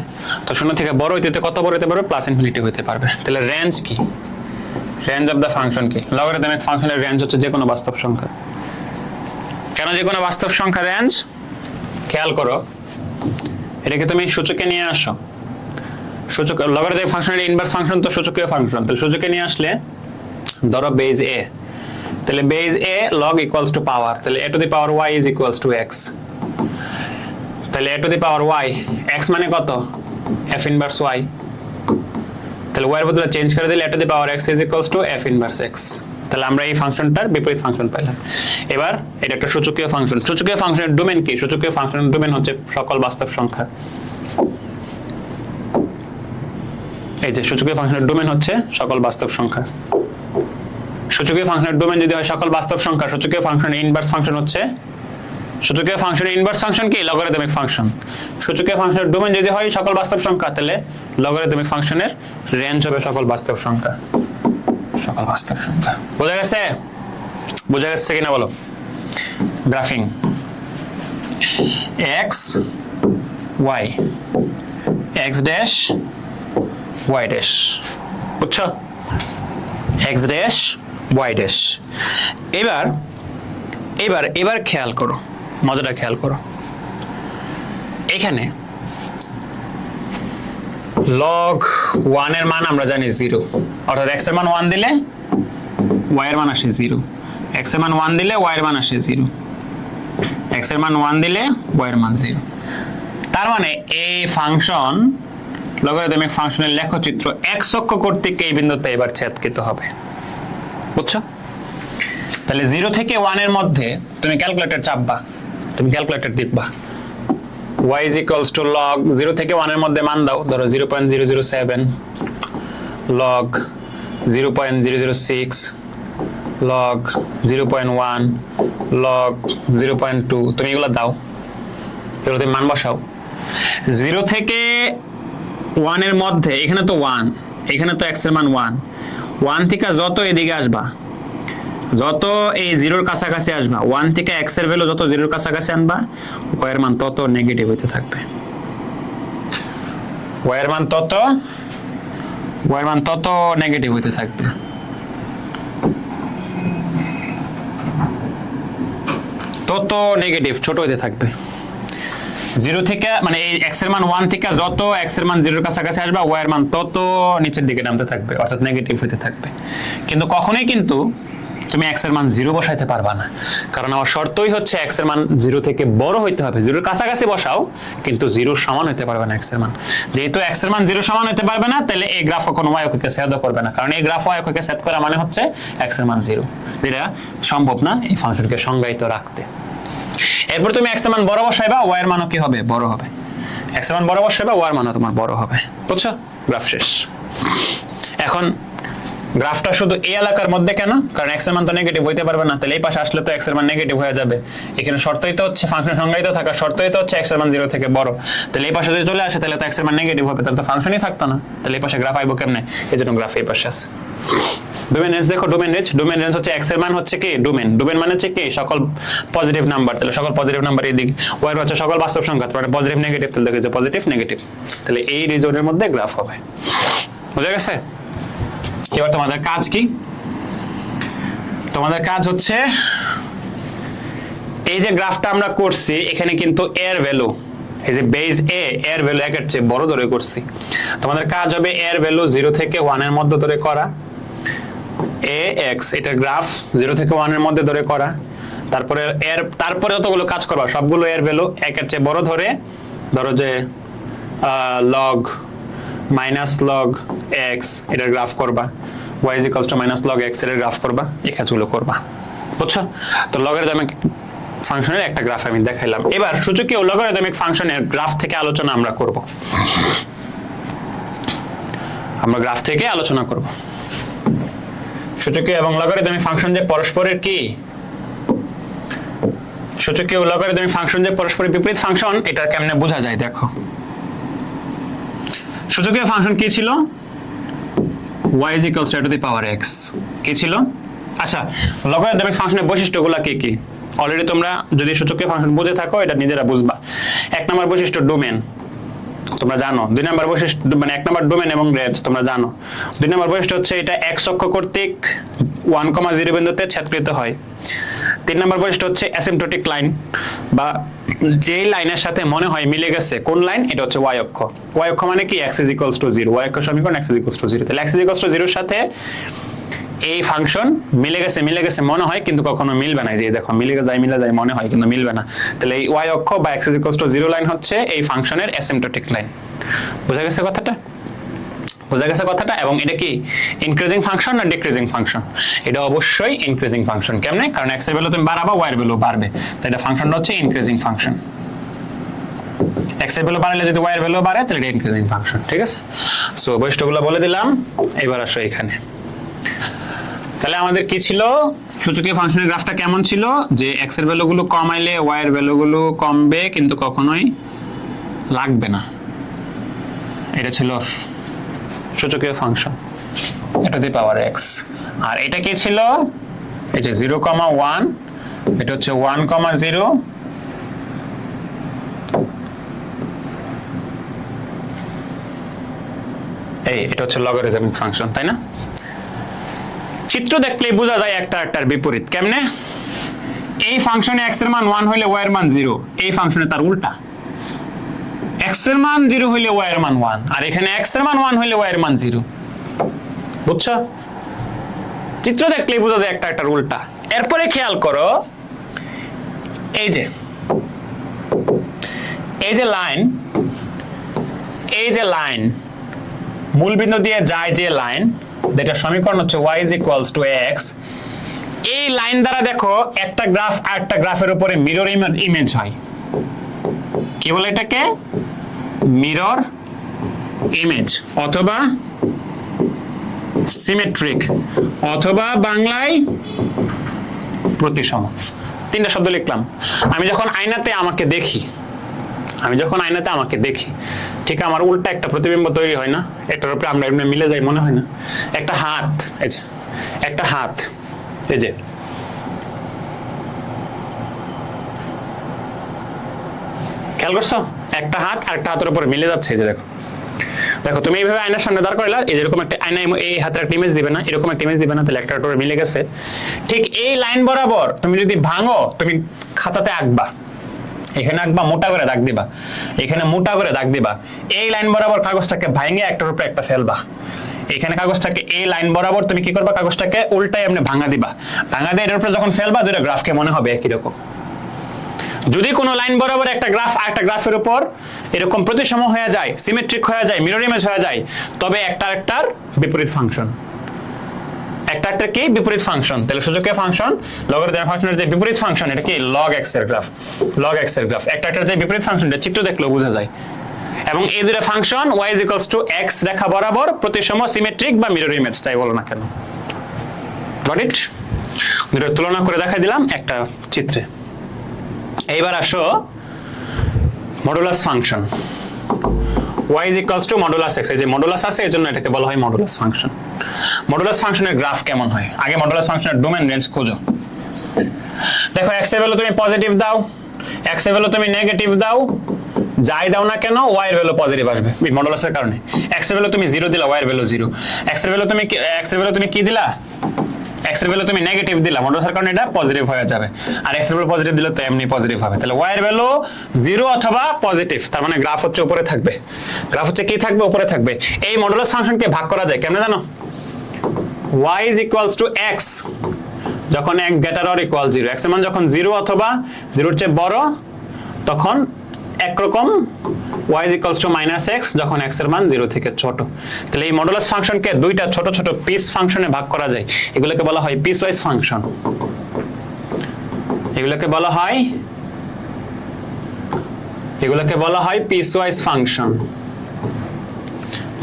তো 0 থেকে বড় হইতে কত বড় হইতে পারবে? প্লাস ইনফিনিটি হইতে পারবে। তাহলে রেঞ্জ কি? রেঞ্জ অফ দা ফাংশন কি? লগারিদমিক ফাংশনের রেঞ্জ হচ্ছে যে কোনো বাস্তব সংখ্যা। কেন যে কোনো বাস্তব সংখ্যা রেঞ্জ? খেয়াল করো, এটাকে তুমি সূচকে নিয়ে আসো। সূচক লগারিদমিক ফাংশনের ইনভার্স ফাংশন তো সূচকীয় ফাংশন। তাহলে সূচকে নিয়ে আসলে ধরো বেজ a, তাহলে base a log equals to power, তাহলে a to the power y is equals to x। তাহলে a to the power y, x মানে কত? f inverse y। তাহলে y এর বদলে চেঞ্জ করে দিলে a to the power x is equals to f inverse x। তাহলে আমরা এই ফাংশনটার বিপরীত ফাংশন পাইলাম। এবার এটা একটা সূচকীয় ফাংশন। সূচকীয় ফাংশনের ডোমেন কি? সূচকীয় ফাংশনের ডোমেন হচ্ছে সকল বাস্তব সংখ্যা। এই যে সূচকীয় ফাংশনের ডোমেন হচ্ছে সকল বাস্তব সংখ্যা। সূচকীয় ফাংশনের ডোমেন যদি হয় সকল বাস্তব সংখ্যা, সূচকীয় ফাংশনের ইনভার্স ফাংশন হচ্ছে, সূচকীয় ফাংশনের ইনভার্স ফাংশন কি? Logarithmic function. সূচকীয় ফাংশনের ডোমেন যদি হয় সকল বাস্তব সংখ্যা, তাহলে লগারিদমিক ফাংশনের রেঞ্জ হবে সকল বাস্তব সংখ্যা। সকল বাস্তব সংখ্যা। বোঝা গেছে? বোঝা গেছে কিনা বলো? Graphing x y x dash y dash, বুঝছো? x dash y dash. এবার এবার এবার খেয়াল করো, মজাটা খেয়াল করো। এখানে log 1 এর মান আমরা জানি 0, অর্থাৎ x এর মান 1 দিলে y এর মান আসে 0, x এর মান 1 দিলে y এর মান আসে 0, x এর মান 1 দিলে y এর মান 0। তার মানে এই ফাংশন লগারিদমিক ফাংশনের লেখচিত্র x অক্ষ কর্তৃক এই বিন্দুতে এবার ছেদকৃত হবে, বুঝছো? তাহলে 0 থেকে 1 এর মধ্যে তুমি ক্যালকুলেটর চাপবা, তুমি ক্যালকুলেটর দেখবা y is equals to log 0 থেকে 1 এর মধ্যে মান দাও, ধরো 0.007, log 0.006, log 0.1, log 0.2, তুমি এগুলো দাও, এগুলো তুমি মান বসাও। 0 থেকে 1 এর মধ্যে এখানে তো 1, এখানে তো x এর মান 1, 1 থেকে যত এদিকে আসবা, যত এই 0 কাছাকাছি আসবা, 1 থেকে x এর ভ্যালু যত 0 কাছাকাছি আনবা, y এর মান তত নেগেটিভ হতে থাকবে, y এর মান তত নেগেটিভ হতে থাকবে। তত নেগেটিভ ছোট হতে থাকবে। 0 থেকে মানে এই x এর মান 1 থেকে যত x এর মান 0 এর কাছাকাছি আসবে, y এর মান তত নিচের দিকে নামতে থাকবে, অর্থাৎ নেগেটিভ হতে থাকবে। কিন্তু কখনোই কিন্তু তুমি x এর মান 0 বসাইতে পারবা না, কারণ আমার শর্তই হচ্ছে x এর মান 0 থেকে বড় হইতে হবে। 0 এর কাছাকাছি বসাও, কিন্তু 0 সমান হতে পারবে না x এর মান। যেহেতু x এর মান 0 সমান হতে পারবে না, তাহলে এই গ্রাফ কোনো y অক্ষকে ছেদ করবে না, কারণ এই গ্রাফ y অক্ষকে ছেদ করা মানে হচ্ছে x এর মান 0, যেটা সম্ভব না এই ফাংশনকে সংজ্ঞায়িত রাখতে। এরপর তুমি x এর মান বড় বসাইবা, y এর মানও কি হবে? বড় হবে। x এর মান বড় বসাইবা, y এর মানও তোমার বড় হবে, বুঝছো? গ্রাফ শেষ। এখন গ্রাফটা শুধু এই এলাকার মধ্যে কেন? কারণ x এর মান তো নেগেটিভ হইতে পারবে না, তাহলে এই পাশে আসলে তো x এর মান নেগেটিভ হয়ে যাবে। এখানে শর্তই তো হচ্ছে ফাংশন সংজ্ঞায়িত থাকা, শর্তই তো হচ্ছে x এর মান 0 থেকে বড়, তাহলে এই পাশে যদি চলে আসে তাহলে তো x এর মান নেগেটিভ হবে, তাহলে তো ফাংশনই থাকতো না, তাহলে এই পাশে গ্রাফ আইবো কেমনে? এজন্য গ্রাফ এই পাশে আছে। ডোমেন রেঞ্জ দেখো, ডোমেন রেঞ্জ হচ্ছে x এর মান হচ্ছে কি ডোমেন মানে হচ্ছে কি সকল পজিটিভ নাম্বার, তাহলে সকল পজিটিভ নাম্বার এইদিকে, y এর হচ্ছে সকল বাস্তব সংখ্যা, তাহলে পজিটিভ নেগেটিভ, তাহলে দেখো যে পজিটিভ নেগেটিভ, তাহলে এই রিজনের মধ্যে গ্রাফ হবে। বুঝা গেছে? এবার তোমাদের কাজ কি? তোমাদের কাজ হচ্ছে এই যে গ্রাফটা আমরা করছি, এখানে কিন্তু এর ভ্যালু, এই যে বেজ এ এর ভ্যালু 1 এর চেয়ে বড় ধরে করছি। তোমাদের কাজ হবে এর ভ্যালু 0 থেকে 1 এর মধ্যে ধরে করা, ax এটা গ্রাফ 0 থেকে 1 এর মধ্যে ধরে করা, তারপরে যতগুলো কাজ করবা সবগুলো এর ভ্যালু 1 এর চেয়ে বড় ধরে, ধরো যে log log x এটার গ্রাফ করবা, y is equals to log x এর গ্রাফ করবা, এই কাজগুলো করবা, বুঝছো? তো লগারিদমিক ফাংশনের একটা গ্রাফ আমি দেখাইলাম। এবার সূচকীয় লগারিদমিক ফাংশনের গ্রাফ থেকে আলোচনা আমরা করব, আমরা গ্রাফ থেকে আলোচনা করব। সূচকীয় এবং লগারিদমিক ফাংশন যে পরস্পরের কি, সূচকীয় লগারিদমিক ফাংশন যে পরস্পরের বিপরীত ফাংশন, এটা কেমনে বোঝা যায় দেখো। সূচকীয় ফাংশন কি ছিল? y is equals to a to the power x, কি ছিল? আচ্ছা, লগারিদমিক ফাংশনের বৈশিষ্ট্যগুলো কি কি অলরেডি তোমরা যদি সূচকীয় ফাংশন বুঝে থাকো এটা নিজেরা বুঝবা। 1 নম্বর বৈশিষ্ট্য ডোমেন তোমরা জানো, 2 নম্বর বৈশিষ্ট্য মানে 1 নম্বর ডোমেন এবং রেঞ্জ তোমরা জানো। 2 নম্বর বৈশিষ্ট্য হচ্ছে এটা x অক্ষ কর্তৃক 1,0 বিন্দুতে ছেদকৃত হয়। 3 নম্বর বৈশিষ্ট্য হচ্ছে অ্যাসিম্পটোটিক লাইন, বা যেই লাইনের সাথে মনে হয় মিলে গেছে কোন লাইন, এটা হচ্ছে y অক্ষ। y অক্ষ মানে কি? x is equals to 0, y অক্ষ সমীকরণ x is equals to 0, তাহলে x is equals to 0 এর সাথে এই ফাংশন মিলে গেছে মনে হয়, কিন্তু কখনো মিলবে না। যে দেখো মিলে যায় মনে হয়, কিন্তু মিলবে না। তাহলে এই y অক্ষ বা x is equals to 0 line হচ্ছে এই ফাংশনের অ্যাসিম্পটোটিক লাইন। বোঝা গেছে কথাটা? বোঝা গেছে কথাটা? এবং এটা কি ইনক্রিজিং ফাংশন না ডিক্রিজিং ফাংশন? এটা অবশ্যই ইনক্রিজিং ফাংশন। কেমনে? কারণ x এর ভ্যালু তুমি বাড়াবা, y এর ভ্যালু বাড়বে, তাই এটা ফাংশনটা হচ্ছে ইনক্রিজিং ফাংশন। x এর ভ্যালু বাড়লে যদি y এর ভ্যালু বাড়ে তাহলে এটা ইনক্রিজিং ফাংশন, ঠিক আছে? সো বৈশিষ্ট্যগুলো বলে দিলাম, এবার আসো এখানে। তাহলে আমাদের কি ছিল? সূচকীয় ফাংশনের গ্রাফটা কেমন ছিল? যে x এর ভ্যালুগুলো কমাইলে y এর ভ্যালুগুলো কমবে, কিন্তু কখনোই লাগবে না। এটা ছিল সূচকীয় function. To the power x. আর এটা কি ছিল, এই যে 0,1, এটা হচ্ছে 1,0, এটা হচ্ছে লগারিদমিক ফাংশন, তাই না? চিত্র দেখলেই বোঝা যায় একটা একটার বিপরীত। কেমনে? এই ফাংশনে x এর মান 1 হইলে y এর মান 0, এই ফাংশনে তার উল্টা, x এর মান 0 হইলে y এর মান 1, আর এখানে x এর মান 1 হইলে y এর মান 0। বুঝছো? চিত্র দেখলেই বোঝা যায় একটা একটার উল্টা। এরপরে খেয়াল করো, এই যে লাইন মূল বিন্দু দিয়ে যায় যে লাইন, যেটা সমীকরণ হচ্ছে y is equals to x, এই লাইন দ্বারা দেখো একটা গ্রাফ আরেকটা গ্রাফের উপরে মিরর ইমেজ হয়। কি বলে এটাকে? মিরর ইমেজ, অথবা সিমেট্রিক, অথবা বাংলায় প্রতিসম। তিনটা শব্দ লিখলাম। আমি যখন আয়নাতে আমাকে দেখি, ঠিক আমার উল্টা একটা প্রতিবিম্ব তৈরি হয় না? এটার উপরে আমরা এমনি মিলে যাই, মনে হয় না? একটা হাত, এই যে খেয়াল করছো? একটা হাত আর একটা হাতের উপরে মিলে যাচ্ছে। এই যে দেখো তুমি এইভাবে আয়নার সামনে দাঁড় করাইলা, এই যেরকম একটা আয়না এই হাতের একটা ইমেজ দিবে না, এরকম একটা ইমেজ দিবে না, তাহলে একটা উপরে মিলে গেছে। ঠিক এই লাইন বরাবর তুমি যদি ভাঙো, তুমি খাতাতে আঁকবা, এখানে আঁকবা, মোটা করে দাগ দিবা, এখানে মোটা করে দাগ দিবা, এই লাইন বরাবর কাগজটাকে ভাঙে একটার উপরে একটা ফেলবা। এখানে কাগজটাকে এই লাইন বরাবর তুমি কি করবা, কাগজটাকে উল্টায় এমনি ভাঙা দিবা, ভাঙা দিয়ে এর উপরে যখন ফেলবা, দুটো গ্রাফকে মনে হবে একই রকম। যদি কোনো লাইন বরাবর একটা গ্রাফ আর একটা গ্রাফের উপর এরকম প্রতিসম হয়ে যায়, সিমেট্রিক হয়ে যায়, মিরর ইমেজ হয়ে যায়, তবে একটার বিপরীত ফাংশন। একটা কি বিপরীত ফাংশন? তাহলে সূচকীয় ফাংশন, লগারিদমিক ফাংশনের যে বিপরীত ফাংশন, এটা কি log x এর গ্রাফ। একটার যে বিপরীত ফাংশন, এটা চিত্র দেখলেও বোঝা যায়। এবং এই দুটো function y is equals to x রেখা বরাবর প্রতিসম, সিমেট্রিক বা মিরর ইমেজ, তাই বলো না কেন। Got it? দুটো তুলনা করে দেখাই দিলাম একটা চিত্রে। এইবার আসো modulus function, y is equals to modulus x। এই যে মডুলাস আছে, এজন্য এটাকে বলা হয় মডুলাস ফাংশন। মডুলাস ফাংশনের গ্রাফ কেমন হয়? আগে মডুলাস ফাংশনের ডোমেন রেঞ্জ খোঁজো। দেখো x এর ভ্যালু তুমি পজিটিভ দাও, x এর ভ্যালু তুমি নেগেটিভ দাও, যাই দাও না কেন y এর ভ্যালু পজিটিভ আসবে মডুলাসের কারণে। x এর ভ্যালু তুমি 0 দিলা, y এর ভ্যালু 0। x এর ভ্যালু তুমি কি দিলা? x এর ভ্যালু তুমি নেগেটিভ দিলা, মডুলাসের কারণে এটা পজিটিভ হয়ে যাবে। আর x এর ভ্যালু পজিটিভ দিলে তো এমনি পজিটিভ হবে। তাহলে y এর ভ্যালু 0 অথবা পজিটিভ, তার মানে গ্রাফ হচ্ছে উপরে থাকবে। গ্রাফ হচ্ছে কি থাকবে? উপরে থাকবে। এই মডুলাস ফাংশনকে ভাগ করা যায় কেমনে জানো? y is equals to x যখন x greater or equal 0, x এর মান যখন 0 অথবা 0 এর চেয়ে বড়, তখন একরকম y is equals to minus x যখন x এর মান 0 থেকে ছোট। তাহলে এই মডুলাস ফাংশনকে দুইটা ছোট ছোট পিস ফাংশনে ভাগ করা যায়। এগুলোকে বলা হয় পিসওয়াইজ ফাংশন। এগুলোকে বলা হয় পিসওয়াইজ ফাংশন।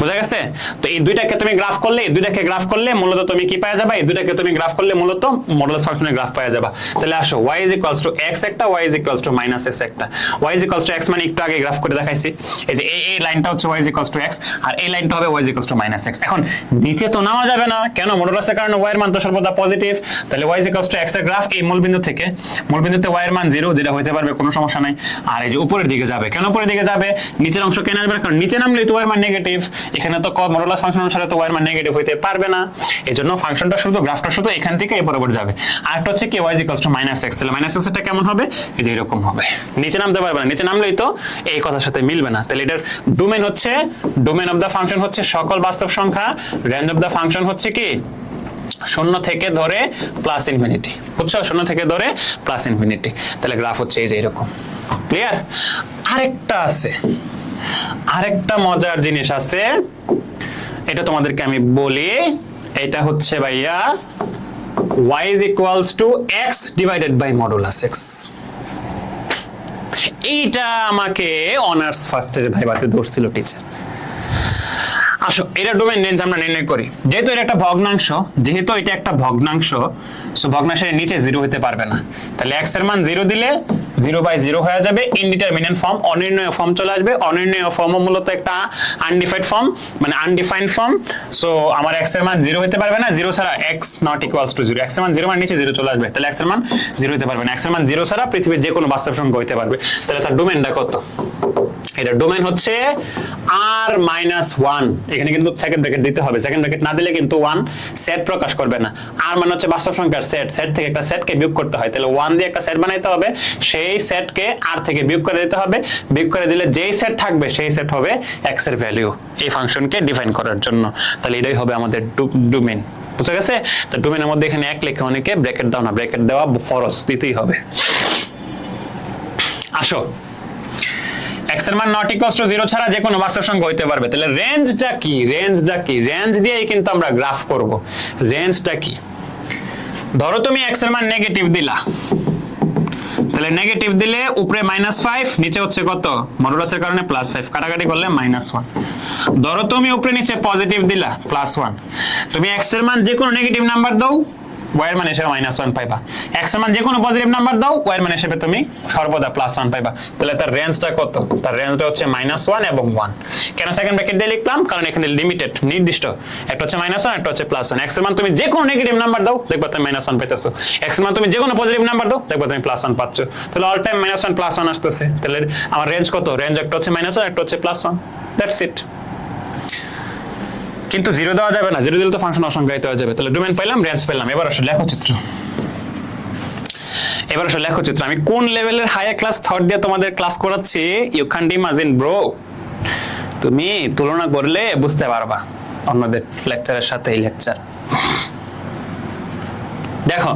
বুঝা গেছে? তো এই দুইটাকে তুমি গ্রাফ করলে মূলত তুমি কি পাওয়া যাবে? এই দুইটাকে তুমি গ্রাফ করলে মূলত মডুলাস ফাংশনের গ্রাফ পাওয়া যাবে। তাহলে আসো y is equals to x একটা, y is equals to minus x একটা। y is equals to x মানে একটু আগে গ্রাফ করে দেখাইছি, এই যে এই লাইনটা হচ্ছে y is equals to x, আর এই লাইনটা হবে y is equals to minus x। এখন নিচে তো নামা যাবে না, কেন? মডুলাসের কারণে y এর মান তো সর্বদা পজিটিভ। তাহলে y is equals to x এর গ্রাফ এই মূলবিন্দুতে y এর মান 0, যেটা হইতে পারবে, কোনো সমস্যা নাই। আর এই যে উপরের দিকে যাবে, কেন উপরের দিকে যাবে? নিচের অংশ কেন আসবে? কারণ নিচে নামলে তো y এর মান নেগেটিভ, এখানে তো মডুলাস ফাংশন অনুসারে তো y এর মান নেগেটিভ হইতে পারবে না, এজন্য ফাংশনটা শুধু গ্রাফটা শুধু এখান থেকে এই বরাবর যাবে। আরেকটা হচ্ছে কি y is equals to minus x। তাহলে minus x এটা কেমন হবে? এই যে এরকম হবে, নিচে নামতে পারবে না, নিচে নামলেই তো এই কথার সাথে মিলবে না। তাহলে এটার ডোমেন অফ দা ফাংশন হচ্ছে সকল বাস্তব সংখ্যা, রেঞ্জ অফ দা ফাংশন হচ্ছে কি 0 থেকে ধরে প্লাস ইনফিনিটি। বুঝছো? 0 থেকে ধরে প্লাস ইনফিনিটি। তাহলে গ্রাফ হচ্ছে এই যে এরকম। ক্লিয়ার? আরেকটা মজার জিনিস আছে, এটা তোমাদেরকে আমি বলি। এটা হচ্ছে ভাইয়া y is equals to x divided by modulus x। এইটা আমাকে অনার্স ফার্স্টের ভাইবাতে ধরছিল টিচার। আসো এটা ডোমেন রেঞ্জ আমরা নির্ণয় করি। যেহেতু এটা একটা ভগ্নাংশ, সো ভগ্নাংশের নিচে 0 হতে পারবে না, তাহলে x এর মান 0 দিলে 0/0 হয়ে যাবে, ইনডিটারমিনেন্ট ফর্ম, অনির্ণয় ফর্ম চলে আসবে। অনির্ণয় ফর্ম মূলত একটা আনডিফাইন্ড ফর্ম, মানে আনডিফাইন্ড ফর্ম। সো আমার x এর মান 0 হতে পারবে না, 0 ছাড়া x not equals to 0, x এর মান 0 মানে নিচে 0 চলে আসবে, তাহলে x এর মান 0 হতে পারবে না। x এর মান 0 ছাড়া পৃথিবীর যে কোনো বাস্তব সংখ্যা হতে পারবে, তাহলে তার ডোমেনটা কত? এটা ডোমেন হচ্ছে r-1, এখানে কিন্তু সেকেন্ড ব্র্যাকেট দিতে হবে, সেকেন্ড ব্র্যাকেট না দিলে কিন্তু 1 সেট প্রকাশ করবে না। r মানে হচ্ছে বাস্তব সংখ্যার সেট, সেট থেকে একটা সেটকে বিয়োগ করতে হয়, তাহলে 1 দিয়ে একটা সেট বানাইতে হবে, সেই সেটকে r থেকে বিয়োগ করে দিতে হবে, বিয়োগ করে দিলে যেই সেট থাকবে সেই সেট হবে x এর ভ্যালু এই ফাংশনকে ডিফাইন করার জন্য। তাহলে এটাই হবে আমাদের ডোমেন। বুঝা গেছে? তো ডোমেনের মধ্যে এখানে এক লেখা, অনেকে ব্র্যাকেট দাও না, ব্র্যাকেট দেওয়া ফরজ, দিতেই হবে। আসো x এর মান নট ইকুয়ালস টু 0 ছাড়া যে কোনো বাস্তব সংখ্যা হইতে পারবে, তাহলে রেঞ্জটা কি? রেঞ্জ দিয়েই কিন্তু আমরা গ্রাফ করব। রেঞ্জটা কি? ধরো তুমি x এর মান নেগেটিভ দিলা, তাহলে নেগেটিভ দিলে উপরে -5, নিচে হচ্ছে কত? মডুলাসের কারণে +5, কাটাকাটি করলে -1। ধরো তুমি উপরে নিচে পজিটিভ দিলা +1, তুমি x এর মান যে কোনো নেগেটিভ নাম্বার দাও, y এর মান হিসেবে -1 পাইবা। x এর মান যে কোনো পজিটিভ নাম্বার দাও, y এর মান হিসেবে তুমি সর্বদা +1 পাইবা। তাহলে তার রেঞ্জটা কত? তার রেঞ্জটা হচ্ছে -1 এবং 1। কেন সেকেন্ড ব্র্যাকেট দিয়ে লিখলাম? কারণ এখানে লিমিটেড, নির্দিষ্ট, একটা হচ্ছে -1, একটা হচ্ছে +1। x এর মান তুমি যে কোনো নেগেটিভ নাম্বার দাও, দেখবা তুমি -1 পাইতেছো। x এর মান তুমি যে কোনো পজিটিভ নাম্বার দাও, দেখবা তুমি +1 পাচ্ছ। তাহলে অল টাইম -1 +1 আসতেছে। তাহলে আমার রেঞ্জ কত? রেঞ্জ একটা হচ্ছে -1, একটা হচ্ছে +1, দ্যাটস ইট। কিন্তু 0 দেওয়া যাবে না, 0 দিলে তো ফাংশন অসংজ্ঞায়িত হয়ে যাবে। তাহলে ডোমেন পাইলাম, রেঞ্জ পেলাম। এবার আসলে লেখচিত্র। আমি কোন লেভেলের হায়ার ক্লাস থট দিয়ে তোমাদের ক্লাস করাচ্ছি, ইউ ক্যান্ট ইমাজিন ব্রো। তুমি তুলনা করলে বুঝতে পারবা অন্যদের লেকচারের সাথে এই লেকচার। দেখো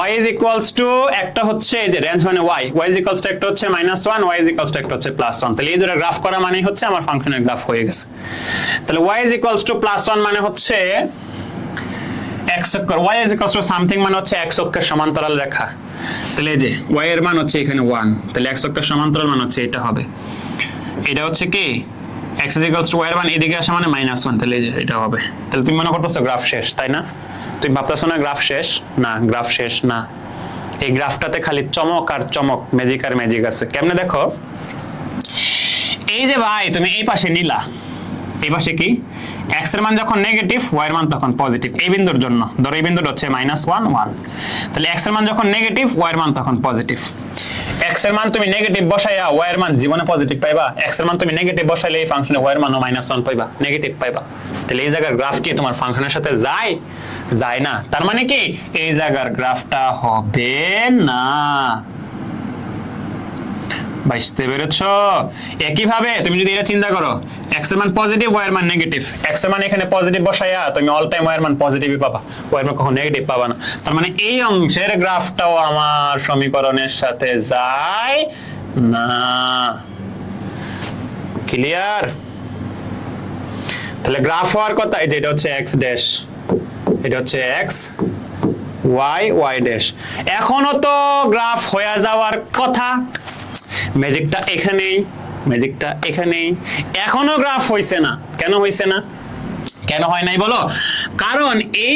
y is equals to একটা হচ্ছে এই যে রেঞ্জ মানে y is equals to একটা হচ্ছে -1, y is equals to একটা হচ্ছে +1। তাহলে এই দুটো গ্রাফ করা মানেই হচ্ছে আমার ফাংশনের গ্রাফ হয়ে গেছে। তাহলে y is equals to +1 মানে হচ্ছে x অক্ষ, y is equals to something মানে হচ্ছে x অক্ষের সমান্তরাল রেখা। তাহলে এই যে y এর মান হচ্ছে এখানে 1, তাহলে x অক্ষের সমান্তরাল মান হচ্ছে এটা হবে। এটা হচ্ছে কি x is equals to y এর মান এদিকে আসে মানে -1, তাহলে এই যে এটা হবে। তাহলে তুমি মনে করতেছো গ্রাফ শেষ, তাই না? তুমি ভাবতেছো না গ্রাফ শেষ? না, গ্রাফ শেষ না। এই গ্রাফটাতে খালি চমক আর চমক, ম্যাজিক আর ম্যাজিক আছে। কেমনে দেখো, এই যে ভাই তুমি এই পাশে নিলা, এই পাশে কি x এর মান যখন নেগেটিভ, y এর মান তখন পজিটিভ। এই বিন্দুর জন্য ধরো এই বিন্দুটা হচ্ছে -1 1, তাহলে x এর মান যখন নেগেটিভ, y এর মান তখন পজিটিভ। x এর মান তুমি নেগেটিভ বসাইয়া y এর মান জীবনে পজিটিভ পাইবা, x এর মান তুমি নেগেটিভ বসাইলে এই ফাংশনে y এর মানও -1 পাইবা, নেগেটিভ পাইবা। তাহলে এই জায়গার গ্রাফ কি তোমার ফাংশনের সাথে যায় না? তার মানে কি এই জায়গার গ্রাফটা হবে না। বুঝতে পেরেছো? একই ভাবে তুমি যদি এটা চিন্তা করো, x এর মান পজিটিভ, y এর মান নেগেটিভ, x এর মান এখানে পজিটিভ বসাইয়া তুমি অল টাইম y এর মান পজিটিভই পাবা, y এর মান কখনো নেগেটিভ পাবা না। তার মানে এই অংশের গ্রাফটাও আমার সমীকরণের সাথে যায় না। ক্লিয়ার? তাহলে গ্রাফ হওয়ার কথা এই যে এটা হচ্ছে x ড্যাশ, এটা হচ্ছে x y ড্যাশ। এখনো তো গ্রাফ হয়ে যাওয়ার কথা, ম্যাজিকটা এখানেই, এখনো গ্রাফ হইছে না। কেন হইছে না? কেন হয় নাই বলো? কারণ এই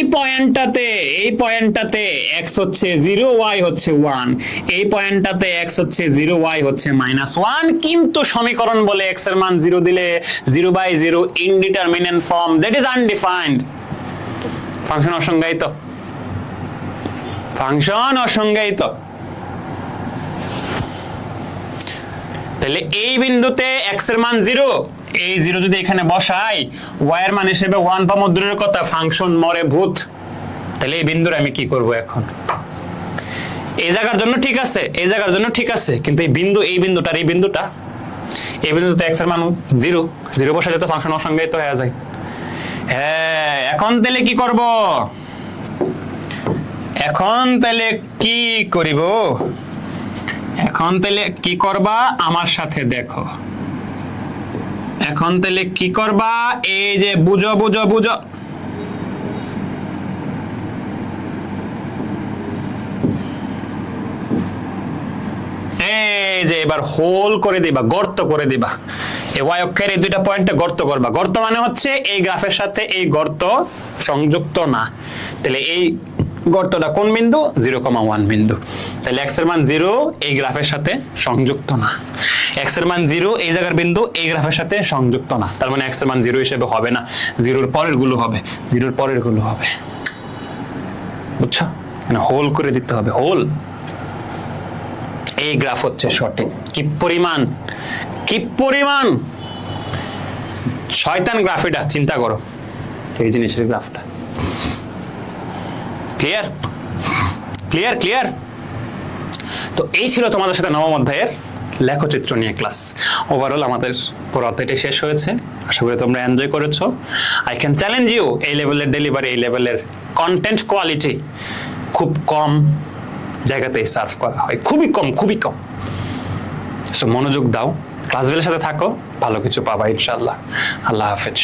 পয়েন্টটাতে x হচ্ছে 0, y হচ্ছে 1, এই পয়েন্টটাতে x হচ্ছে 0, y হচ্ছে -1, কিন্তু সমীকরণ বলে x এর মান 0 দিলে 0/0 indeterminate form, that is undefined, function অসংজ্ঞায়িত। তাহলে এই বিন্দুতে x এর মান 0, এই 0 যদি এখানে বসাই, y এর মান হিসেবে 1 পাবো, দূরের কথা ফাংশন মরে ভূত। তাহলে এই বিন্দুর আমি কি করব এখন? এই জায়গার জন্য ঠিক আছে, কিন্তু এই বিন্দুতে x এর মান 0 বসালে তো ফাংশন অসংজ্ঞায়িত হয়ে যায়। হ্যাঁ, এখন তাহলে কি করব? এখন তাহলে কি করবা আমার সাথে দেখো। এখন তাহলে কি করবা? এই যে বুঝো, এই যে এবার হোল করে দিবা, গর্ত করে দিবা। এই ওয়াই অক্ষের এই দুইটা পয়েন্টে গর্ত করবা। গর্ত মানে হচ্ছে এই গ্রাফের সাথে এই গর্ত সংযুক্ত না। তাহলে এই গর্তটা কোন বিন্দু? 0,1 বিন্দু। তাহলে x এর মান 0 এই গ্রাফের সাথে সংযুক্ত না। x এর মান 0 এই জায়গার বিন্দু এই গ্রাফের সাথে সংযুক্ত না। তার মানে x এর মান 0 হিসেবে হবে না, 0 এর পরের গুলো হবে, 0 এর পরের গুলো হবে। বুঝছো? মানে হোল করে দিতে হবে, হোল। এই গ্রাফ হচ্ছে সঠিক। কি পরিমাণ, কি পরিমাণ শয়তান গ্রাফ এটা, চিন্তা করো এই জিনিসের গ্রাফটা। Clear clear clear. তো এই ছিল তোমাদের সাথে নবম অধ্যায়ের লেখচিত্র নিয়ে ক্লাস। ওভারঅল আমাদের পুরো অধ্যায়টি শেষ হয়েছে। আশা করি তোমরা এনজয় করেছো। আই ক্যান চ্যালেঞ্জ ইউ, এই লেভেলের ডেলিভারি, এই লেভেলের কন্টেন্ট কোয়ালিটি খুব কম জায়গাতেই সার্ভ করা হয়, খুবই কম, খুবই কম। সো মনোযোগ দাও, ক্লাসগুলোর সাথে থাকো, ভালো কিছু পাবা ইনশাআল্লাহ। আল্লাহ হাফেজ।